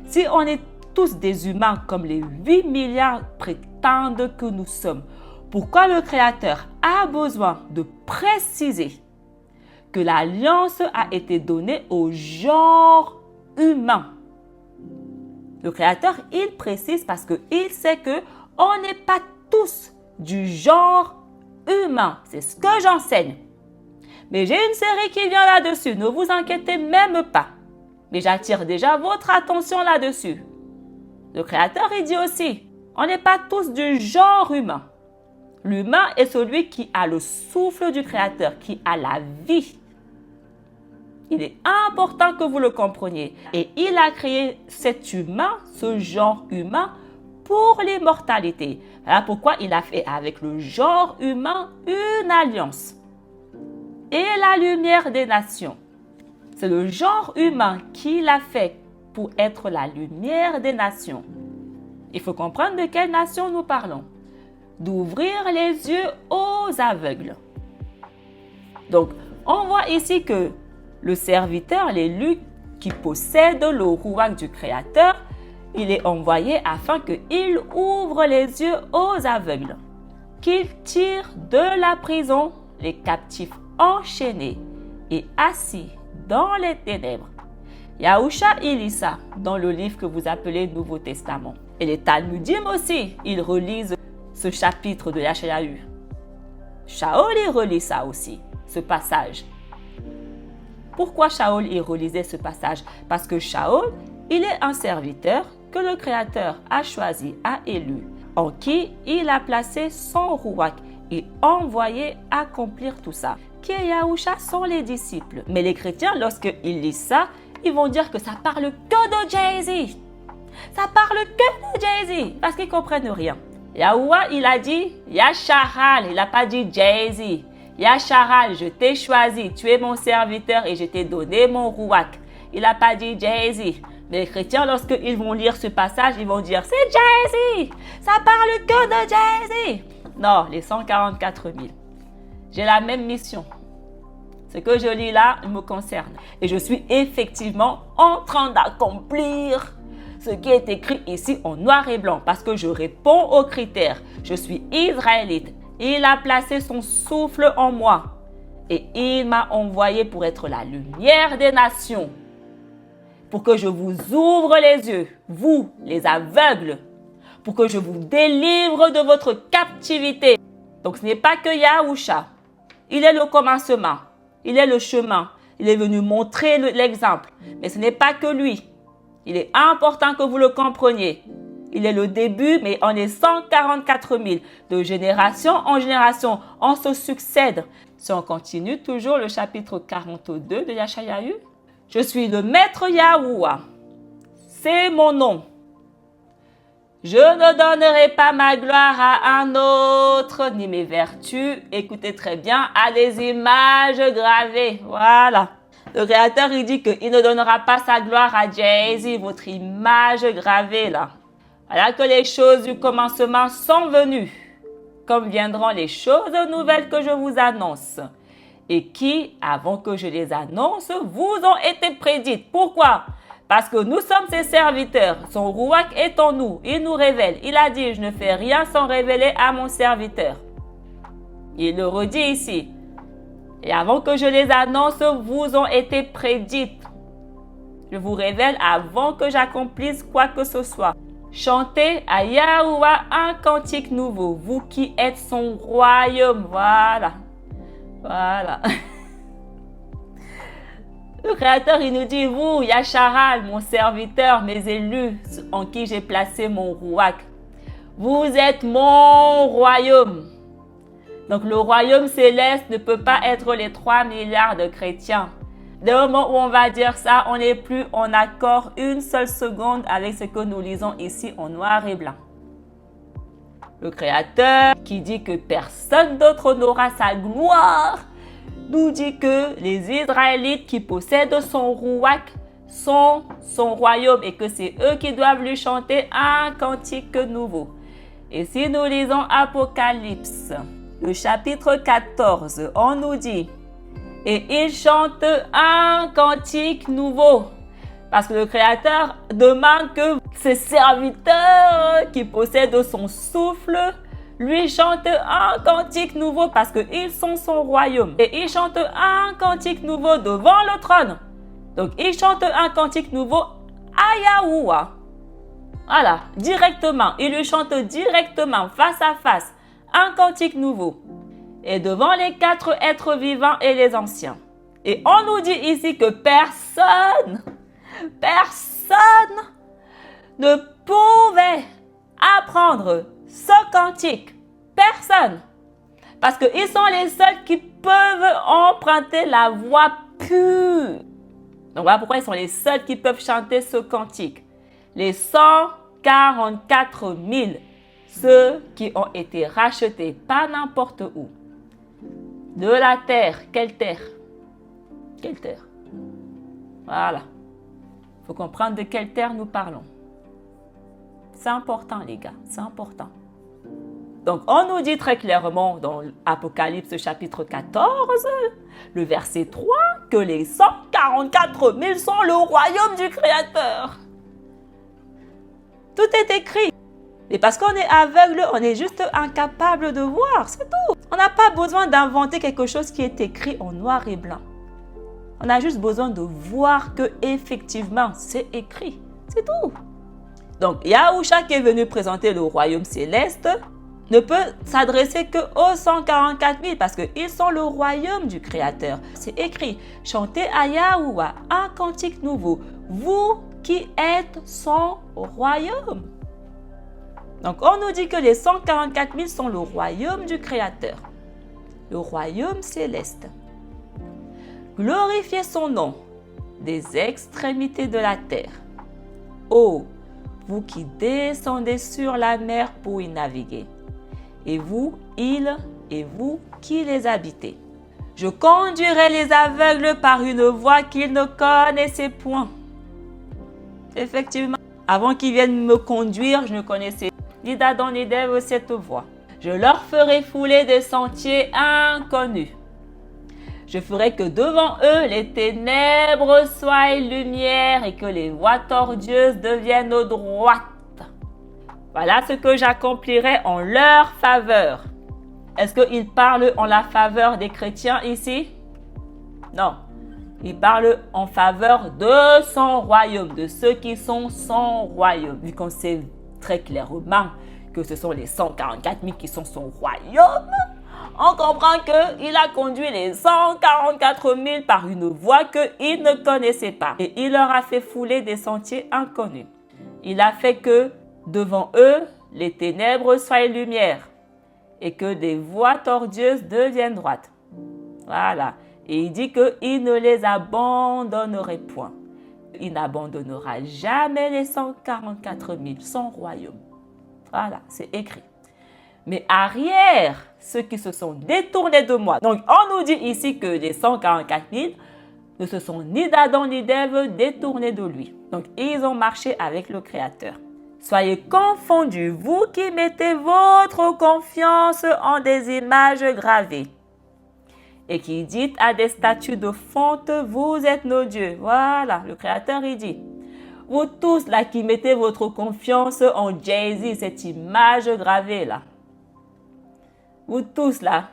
Si on est tous des humains comme les 8 milliards prétendent que nous sommes, pourquoi le Créateur a besoin de préciser que l'alliance a été donnée au genre humain? Le Créateur, il précise parce qu'il sait qu'on n'est pas tous du genre humain. C'est ce que j'enseigne. Mais j'ai une série qui vient là-dessus, ne vous inquiétez même pas. Mais j'attire déjà votre attention là-dessus. Le Créateur, il dit aussi, on n'est pas tous du genre humain. L'humain est celui qui a le souffle du Créateur, qui a la vie. Il est important que vous le compreniez. Et il a créé cet humain, ce genre humain, pour l'immortalité. Voilà pourquoi il a fait avec le genre humain une alliance. Et la lumière des nations. C'est le genre humain qui l'a fait pour être la lumière des nations. Il faut comprendre de quelle nation nous parlons. D'ouvrir les yeux aux aveugles. Donc, on voit ici que le serviteur, l'élu qui possède le rouage du Créateur, il est envoyé afin qu'il ouvre les yeux aux aveugles, qu'il tire de la prison les captifs enchaînés et assis dans les ténèbres. Yahusha, il lit ça dans le livre que vous appelez Nouveau Testament. Et les Talmudim aussi, ils relisent ce chapitre de Yashayahu. Shaol, il relit ça aussi, ce passage. Pourquoi Shaol, il relisait ce passage? Parce que Shaol, il est un serviteur que le Créateur a choisi, a élu, en qui il a placé son rouak et envoyé accomplir tout ça. Qui est Yahusha sont les disciples. Mais les chrétiens, lorsqu'ils lisent ça, ils vont dire que ça parle que de Jay-Z. Ça parle que de Jay-Z, parce qu'ils ne comprennent rien. Yahuwah, il a dit Yasharal, il n'a pas dit Jay-Z. Yasharal, je t'ai choisi, tu es mon serviteur et je t'ai donné mon rouak. Il n'a pas dit Jay-Z. Mais les chrétiens, lorsqu'ils vont lire ce passage, ils vont dire c'est Jay-Z. Ça parle que de Jay-Z. Non, les 144 000. J'ai la même mission. Ce que je lis là me concerne. Et je suis effectivement en train d'accomplir ce qui est écrit ici en noir et blanc. Parce que je réponds aux critères. Je suis israélite. Il a placé son souffle en moi. Et il m'a envoyé pour être la lumière des nations. Pour que je vous ouvre les yeux, vous, les aveugles. Pour que je vous délivre de votre captivité. Donc ce n'est pas que Yahusha. Il est le commencement. Il est le chemin. Il est venu montrer l'exemple. Mais ce n'est pas que lui. Il est important que vous le compreniez. Il est le début, mais on est 144 000. De génération en génération, on se succède. Si on continue toujours le chapitre 42 de Yashayahu. Je suis le maître Yahuwah. C'est mon nom. Je ne donnerai pas ma gloire à un autre, ni mes vertus. Écoutez très bien, à des images gravées. Voilà. Le Créateur, il dit qu'il ne donnera pas sa gloire à Jay-Z, votre image gravée là. Voilà que les choses du commencement sont venues, comme viendront les choses nouvelles que je vous annonce, et qui, avant que je les annonce, vous ont été prédites. Pourquoi? Parce que nous sommes ses serviteurs. Son rouak est en nous. Il nous révèle. Il a dit, je ne fais rien sans révéler à mon serviteur. Il le redit ici. Et avant que je les annonce, vous ont été prédites. Je vous révèle avant que j'accomplisse quoi que ce soit. Chantez à Yahuwah un cantique nouveau, vous qui êtes son royaume. Voilà. Voilà. Le Créateur, il nous dit, vous, Yasharal, mon serviteur, mes élus, en qui j'ai placé mon rouak. Vous êtes mon royaume. Donc le royaume céleste ne peut pas être les 3 milliards de chrétiens. Dès le moment où on va dire ça, on n'est plus en accord une seule seconde avec ce que nous lisons ici en noir et blanc. Le Créateur qui dit que personne d'autre n'aura sa gloire, nous dit que les Israélites qui possèdent son rouak sont son royaume et que c'est eux qui doivent lui chanter un cantique nouveau. Et si nous lisons Apocalypse, le chapitre 14, on nous dit « Et il chante un cantique nouveau ». Parce que le Créateur demande que ses serviteurs qui possèdent son souffle lui chantent un cantique nouveau parce qu'ils sont son royaume. Et il chante un cantique nouveau devant le trône. Donc, il chante un cantique nouveau à Yahuwah. Voilà, directement. Il lui chante directement, face à face, un cantique nouveau. et devant les 4 êtres vivants et les anciens. Et on nous dit ici que personne ne pouvait apprendre ce cantique. Personne. Parce qu'ils sont les seuls qui peuvent emprunter la voix pure. Donc voilà pourquoi ils sont les seuls qui peuvent chanter ce cantique. Les 144 000, ceux qui ont été rachetés, pas n'importe où. De la terre. Quelle terre? Quelle terre? Voilà. Il faut comprendre de quelle terre nous parlons. C'est important, les gars. C'est important. Donc, on nous dit très clairement dans Apocalypse chapitre 14, le verset 3, que les 144 000 sont le royaume du Créateur. Tout est écrit. Et parce qu'on est aveugle, on est juste incapable de voir, c'est tout. On n'a pas besoin d'inventer quelque chose qui est écrit en noir et blanc. On a juste besoin de voir que effectivement c'est écrit. C'est tout. Donc, Yahusha qui est venu présenter le royaume céleste ne peut s'adresser qu'aux 144 000 parce qu'ils sont le royaume du Créateur. C'est écrit, chantez à Yahuwah un cantique nouveau, vous qui êtes son royaume. Donc, on nous dit que les 144 000 sont le royaume du Créateur, le royaume céleste. Glorifiez son nom des extrémités de la terre. Ô, vous qui descendez sur la mer pour y naviguer, et vous, îles, et vous qui les habitez. Je conduirai les aveugles par une voie qu'ils ne connaissaient point. Effectivement, avant qu'ils viennent me conduire, je ne connaissais ni d'Adam ni d'Ève cette voie. Je leur ferai fouler des sentiers inconnus. Je ferai que devant eux, les ténèbres soient lumière et que les voies tortueuses deviennent droites. Voilà ce que j'accomplirai en leur faveur. Est-ce qu'il parle en la faveur des chrétiens ici? Non. Il parle en faveur de son royaume, de ceux qui sont son royaume. Vu qu'on sait très clairement que ce sont les 144 000 qui sont son royaume, on comprend qu'il a conduit les 144 000 par une voie qu'ils ne connaissaient pas. Et il leur a fait fouler des sentiers inconnus. Il a fait que devant eux, les ténèbres soient lumière et que des voies tortueuses deviennent droites. Voilà. Et il dit qu'il ne les abandonnerait point. Il n'abandonnera jamais les 144 000, son royaume. Voilà, c'est écrit. Mais arrière, ceux qui se sont détournés de moi. Donc, on nous dit ici que les 144 000 ne se sont ni d'Adam ni d'Ève détournés de lui. Donc, ils ont marché avec le Créateur. Soyez confondus, vous qui mettez votre confiance en des images gravées et qui dites à des statues de fonte, vous êtes nos dieux. Voilà, le Créateur, il dit. Vous tous là qui mettez votre confiance en Jay-Z, cette image gravée là. Vous tous là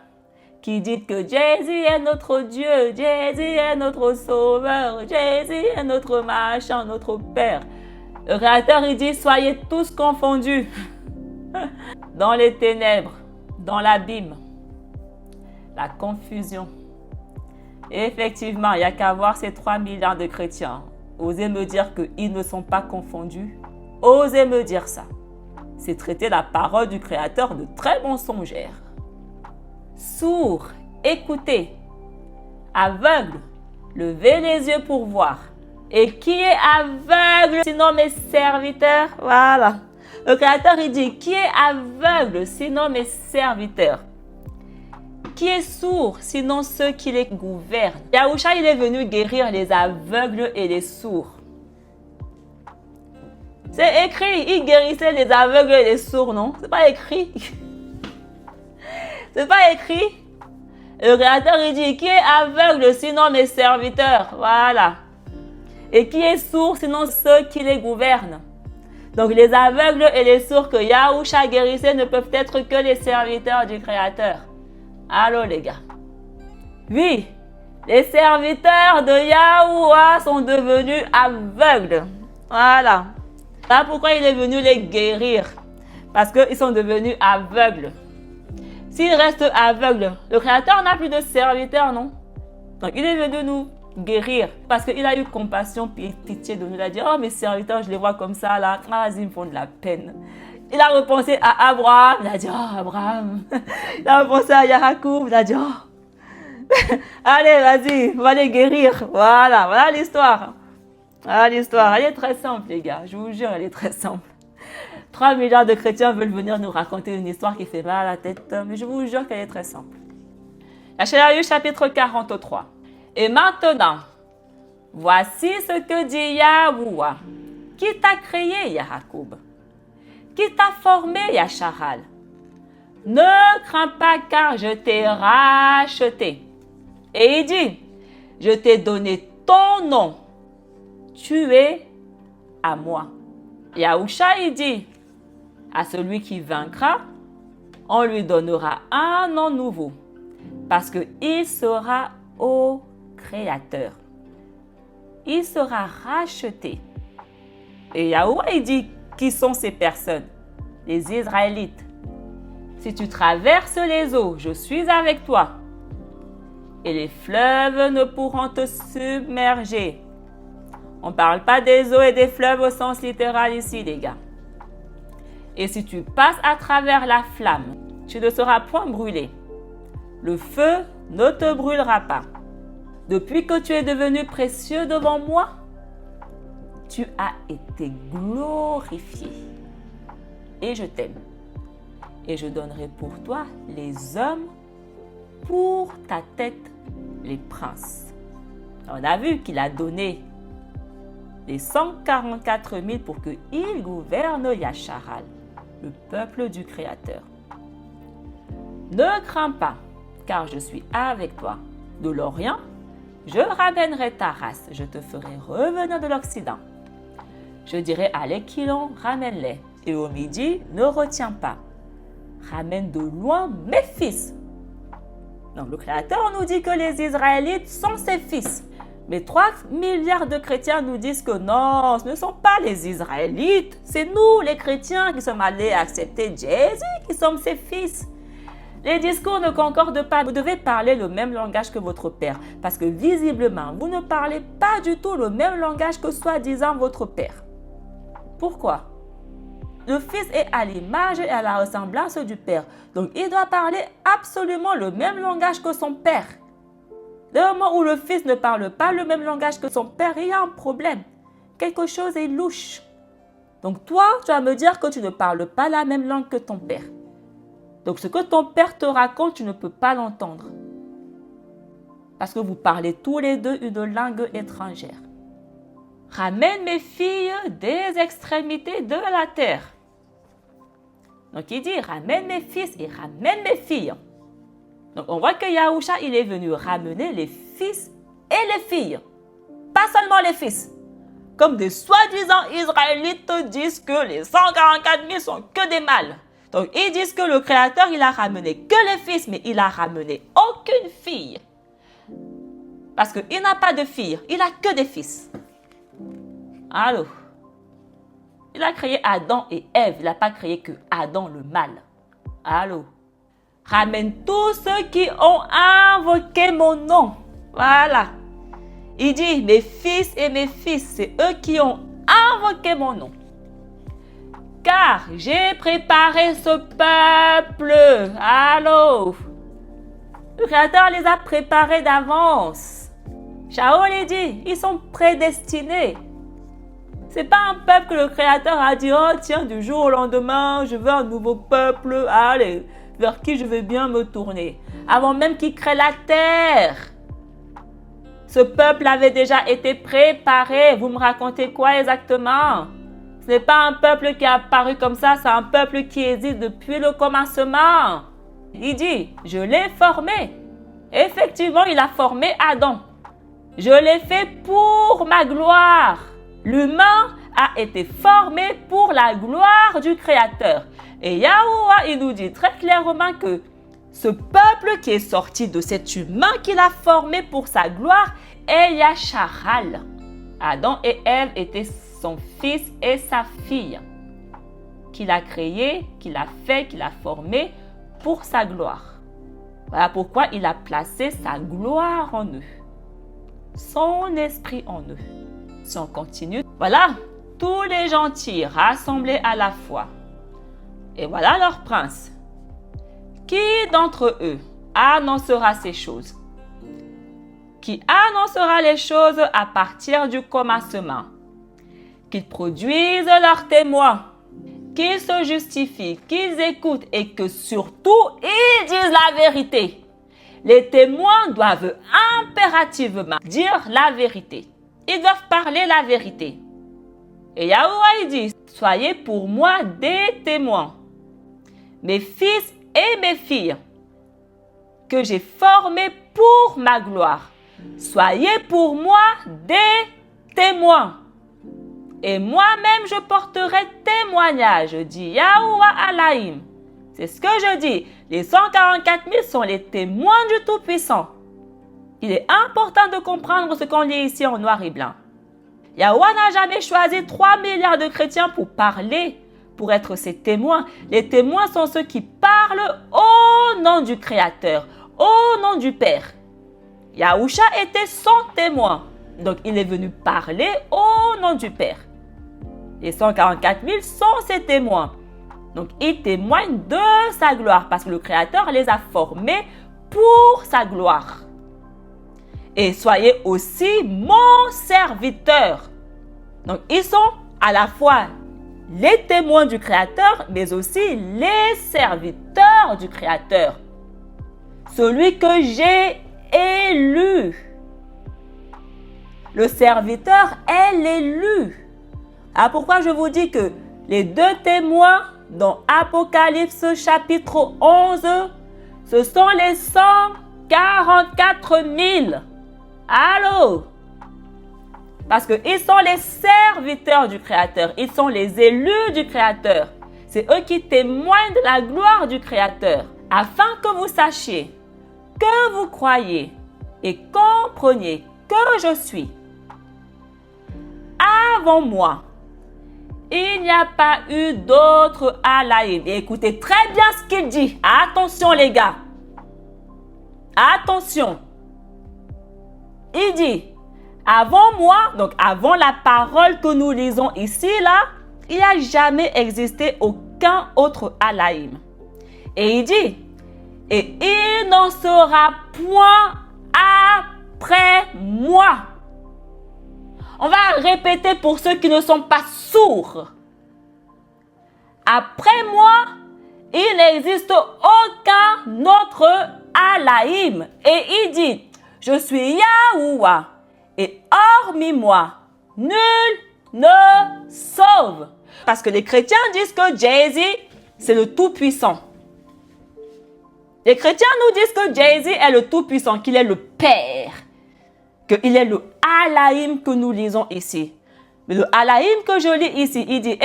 qui dites que Jay-Z est notre Dieu, Jay-Z est notre Sauveur, Jay-Z est notre machin, notre Père. Le Créateur, il dit, soyez tous confondus dans les ténèbres, dans l'abîme, la confusion. Et effectivement, il n'y a qu'à voir ces 3 milliards de chrétiens. Osez me dire qu'ils ne sont pas confondus. Osez me dire ça. C'est traiter la parole du Créateur de très mensongère. Sourds, écoutez. Aveugles, levez les yeux pour voir. Et qui est aveugle, sinon mes serviteurs? Voilà. Le Créateur, il dit, qui est aveugle, sinon mes serviteurs? Qui est sourd, sinon ceux qui les gouvernent? Yahusha, il est venu guérir les aveugles et les sourds. C'est écrit, il guérissait les aveugles et les sourds, non? C'est pas écrit. C'est pas écrit. Le Créateur, il dit, qui est aveugle, sinon mes serviteurs? Voilà. Et qui est sourd, sinon ceux qui les gouvernent? Donc, les aveugles et les sourds que Yahusha guérissait ne peuvent être que les serviteurs du Créateur. Allô, les gars? Oui, les serviteurs de Yahuwah sont devenus aveugles. Voilà. Voilà pourquoi il est venu les guérir. Parce qu'ils sont devenus aveugles. S'il reste aveugle, le Créateur n'a plus de serviteur, non? Donc, il est venu nous guérir parce qu'il a eu compassion et pitié de nous. Il a dit, oh, mes serviteurs, je les vois comme ça, là. Ah, ils me font de la peine. Il a repensé à Abraham. Il a dit, oh, Abraham. Il a repensé à Yahakoub. Il a dit, oh, allez, vas-y, on va les guérir. Voilà l'histoire. Voilà l'histoire. Elle est très simple, les gars. Je vous jure, elle est très simple. 3 milliards de chrétiens veulent venir nous raconter une histoire qui fait mal à la tête, mais je vous jure qu'elle est très simple. Yashayahu chapitre 43. Et maintenant, voici ce que dit Yahuwah, qui t'a créé, Yahakoub, qui t'a formé, Yasharal. Ne crains pas car je t'ai racheté. Et il dit, je t'ai donné ton nom. Tu es à moi. Yahusha, il dit, à celui qui vaincra, on lui donnera un nom nouveau, parce qu'il sera au Créateur. Il sera racheté. Et Yahuwah, il dit, qui sont ces personnes? Les Israélites. Si tu traverses les eaux, je suis avec toi. Et les fleuves ne pourront te submerger. On ne parle pas des eaux et des fleuves au sens littéral ici, les gars. Et si tu passes à travers la flamme, tu ne seras point brûlé. Le feu ne te brûlera pas. Depuis que tu es devenu précieux devant moi, tu as été glorifié. Et je t'aime. Et je donnerai pour toi les hommes, pour ta tête les princes. On a vu qu'il a donné les 144 000 pour qu'ils gouvernent Yasharal, le peuple du Créateur. Ne crains pas, car je suis avec toi. De l'Orient, je ramènerai ta race, je te ferai revenir de l'Occident. Je dirai à l'Équilon, ramène-les, et au midi, ne retiens pas. Ramène de loin mes fils. Donc le Créateur nous dit que les Israélites sont ses fils. Mais 3 milliards de chrétiens nous disent que non, ce ne sont pas les Israélites. C'est nous, les chrétiens, qui sommes allés accepter Jésus, qui sommes ses fils. Les discours ne concordent pas. Vous devez parler le même langage que votre père. Parce que visiblement, vous ne parlez pas du tout le même langage que soi-disant votre père. Pourquoi? Le fils est à l'image et à la ressemblance du père. Donc, il doit parler absolument le même langage que son père. Dès le moment où le fils ne parle pas le même langage que son père, il y a un problème. Quelque chose est louche. Donc toi, tu vas me dire que tu ne parles pas la même langue que ton père. Donc ce que ton père te raconte, tu ne peux pas l'entendre. Parce que vous parlez tous les deux une langue étrangère. Ramène mes filles des extrémités de la terre. Donc il dit, ramène mes fils et ramène mes filles. Donc on voit que Yahusha, il est venu ramener les fils et les filles. Pas seulement les fils. Comme des soi-disant Israélites disent que les 144 000 sont que des mâles. Donc ils disent que le Créateur, il a ramené que les fils, mais il a ramené aucune fille. Parce qu'il n'a pas de filles, il n'a que des fils. Allô? Il a créé Adam et Ève, il n'a pas créé que Adam le mâle. Allô? Ramène tous ceux qui ont invoqué mon nom. Voilà. Il dit, mes fils et mes fils, c'est eux qui ont invoqué mon nom. Car j'ai préparé ce peuple. Allô? Le Créateur les a préparés d'avance. Shaol dit, ils sont prédestinés. Ce n'est pas un peuple que le Créateur a dit, oh tiens, du jour au lendemain, je veux un nouveau peuple. Allez, vers qui je vais bien me tourner. Avant même qu'il crée la terre. Ce peuple avait déjà été préparé. Vous me racontez quoi exactement? Ce n'est pas un peuple qui est apparu comme ça, c'est un peuple qui existe depuis le commencement. Il dit, je l'ai formé. Effectivement, il a formé Adam. Je l'ai fait pour ma gloire. L'humain a été formé pour la gloire du Créateur. Et Yahuwah, il nous dit très clairement que ce peuple qui est sorti de cet humain qu'il a formé pour sa gloire est Yasharal. Adam et Ève étaient son fils et sa fille qu'il a créé, qu'il a fait, qu'il a formé pour sa gloire. Voilà pourquoi il a placé sa gloire en eux, son esprit en eux. Si on continue, voilà, tous les gentils rassemblés à la fois. Et voilà leur prince. Qui d'entre eux annoncera ces choses? Qui annoncera les choses à partir du commencement? Qu'ils produisent leurs témoins, qu'ils se justifient, qu'ils écoutent et que surtout ils disent la vérité. Les témoins doivent impérativement dire la vérité. Ils doivent parler la vérité. Et Yahuwah il dit, soyez pour moi des témoins, mes fils et mes filles, que j'ai formés pour ma gloire. Soyez pour moi des témoins. Et moi-même, je porterai témoignage, dit Yahuwah Alaïm. C'est ce que je dis. Les 144 000 sont les témoins du Tout-Puissant. Il est important de comprendre ce qu'on lit ici en noir et blanc. Yahuwah n'a jamais choisi 3 milliards de chrétiens pour parler, pour être ses témoins. Les témoins sont ceux qui parlent au nom du Créateur, au nom du Père. Yahusha était son témoin. Donc, il est venu parler au nom du Père. Les 144 000 sont ses témoins. Donc, ils témoignent de sa gloire parce que le Créateur les a formés pour sa gloire. Et soyez aussi mon serviteur. Donc, ils sont à la fois les témoins du Créateur, mais aussi les serviteurs du Créateur. Celui que j'ai élu. Le serviteur est l'élu. Alors pourquoi je vous dis que les deux témoins dans Apocalypse chapitre 11, ce sont les 144 000. Allô? Parce qu'ils sont les serviteurs du Créateur. Ils sont les élus du Créateur. C'est eux qui témoignent de la gloire du Créateur. Afin que vous sachiez, que vous croyez et compreniez que je suis. Avant moi, il n'y a pas eu d'autre Alaïm. Et écoutez très bien ce qu'il dit. Attention les gars. Attention. Il dit, avant moi, donc avant la parole que nous lisons ici, là, il n'y a jamais existé aucun autre Alaïm. Et il dit, et il n'en sera point après moi. On va répéter pour ceux qui ne sont pas sourds. Après moi, il n'existe aucun autre Alaïm. Et il dit, je suis Yahuwah. Et hormis moi, nul ne sauve. Parce que les chrétiens disent que Jésus, c'est le Tout-Puissant. Les chrétiens nous disent que Jésus est le Tout-Puissant, qu'il est le Père. Qu'il est le Alaïm que nous lisons ici. Mais le Alaïm que je lis ici, il dit,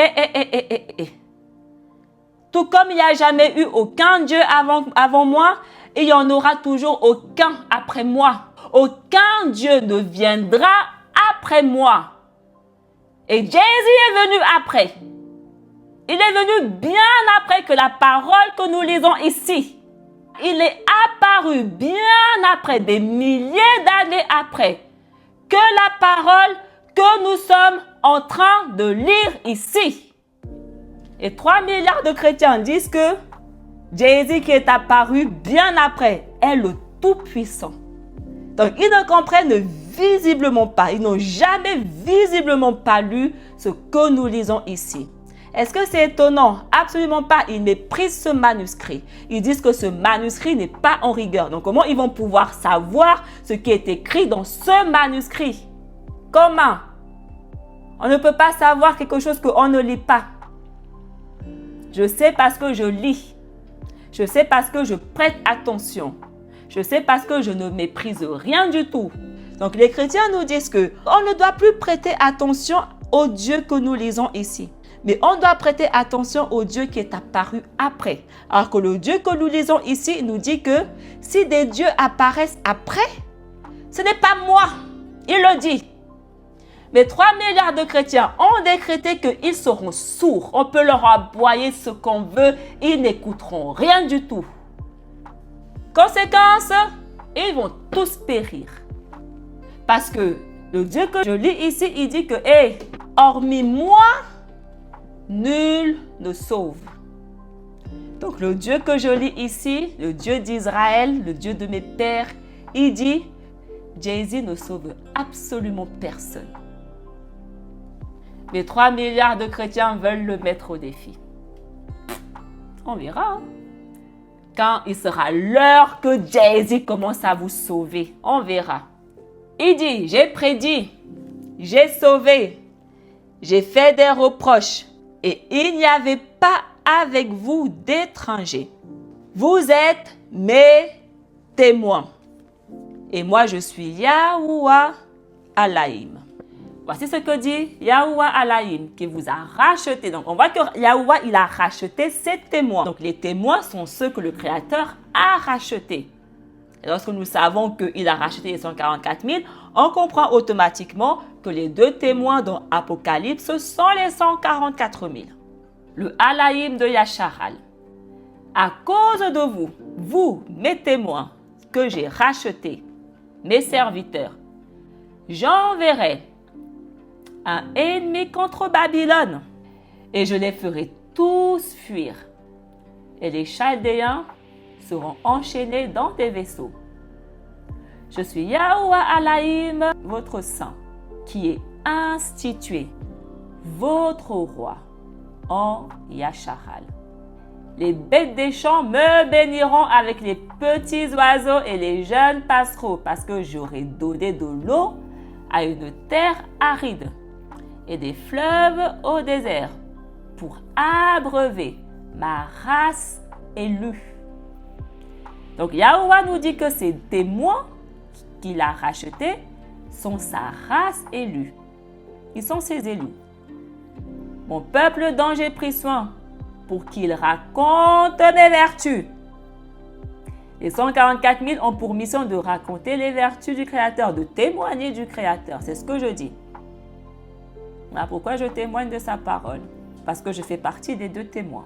tout comme il n'y a jamais eu aucun Dieu avant moi, il n'y en aura toujours aucun après moi. Aucun Dieu ne viendra après moi. Et Jésus est venu après. Il est venu bien après que la parole que nous lisons ici. Il est apparu bien après, des milliers d'années après, que la parole que nous sommes en train de lire ici. Et 3 milliards de chrétiens disent que Jésus qui est apparu bien après est le Tout-Puissant. Donc, ils ne comprennent visiblement pas, ils n'ont jamais visiblement pas lu ce que nous lisons ici. Est-ce que c'est étonnant? Absolument pas. Ils méprisent ce manuscrit. Ils disent que ce manuscrit n'est pas en rigueur. Donc, comment ils vont pouvoir savoir ce qui est écrit dans ce manuscrit? Comment? On ne peut pas savoir quelque chose qu'on ne lit pas. Je sais parce que je lis. Je sais parce que je prête attention. Je sais parce que je ne méprise rien du tout. Donc, les chrétiens nous disent qu'on ne doit plus prêter attention au Dieu que nous lisons ici. Mais on doit prêter attention au Dieu qui est apparu après. Alors que le Dieu que nous lisons ici nous dit que si des dieux apparaissent après, ce n'est pas moi. Il le dit. Mais 3 milliards de chrétiens ont décrété qu'ils seront sourds. On peut leur aboyer ce qu'on veut. Ils n'écouteront rien du tout. Conséquence, ils vont tous périr. Parce que le Dieu que je lis ici, il dit que, hormis moi, nul ne sauve. Donc le Dieu que je lis ici, le Dieu d'Israël, le Dieu de mes pères, il dit, Jay-Z ne sauve absolument personne. Les 3 milliards de chrétiens veulent le mettre au défi. On verra. Hein? Quand il sera l'heure que Jay-Z commence à vous sauver, on verra. Il dit, j'ai prédit, j'ai sauvé, j'ai fait des reproches et il n'y avait pas avec vous d'étrangers. Vous êtes mes témoins. Et moi, je suis Yahuwah Alaïm. Voici ce que dit Yahuwah Alaïm, qui vous a racheté. Donc, on voit que Yahuwah, il a racheté ses témoins. Donc, les témoins sont ceux que le Créateur a rachetés. Et lorsque nous savons qu'il a racheté les 144 000, on comprend automatiquement que les 2 témoins dans Apocalypse sont les 144 000. Le Alaïm de Yasharal. À cause de vous, vous, mes témoins, que j'ai rachetés, mes serviteurs, j'enverrai un ennemi contre Babylone et je les ferai tous fuir. Et les Chaldéens seront enchaînés dans des vaisseaux. Je suis Yahuwah Alaïm, votre saint, qui est institué, votre roi, en Yasharal. Les bêtes des champs me béniront avec les petits oiseaux et les jeunes passereaux, parce que j'aurai donné de l'eau à une terre aride et des fleuves au désert pour abreuver ma race élue. Donc Yahuwah nous dit que ces témoins qu'il a rachetés sont sa race élue. Ils sont ses élus. Mon peuple dont j'ai pris soin pour qu'il raconte mes vertus. Les 144 000 ont pour mission de raconter les vertus du Créateur, de témoigner du Créateur. C'est ce que je dis. Voilà pourquoi je témoigne de sa parole. Parce que je fais partie des 2 témoins.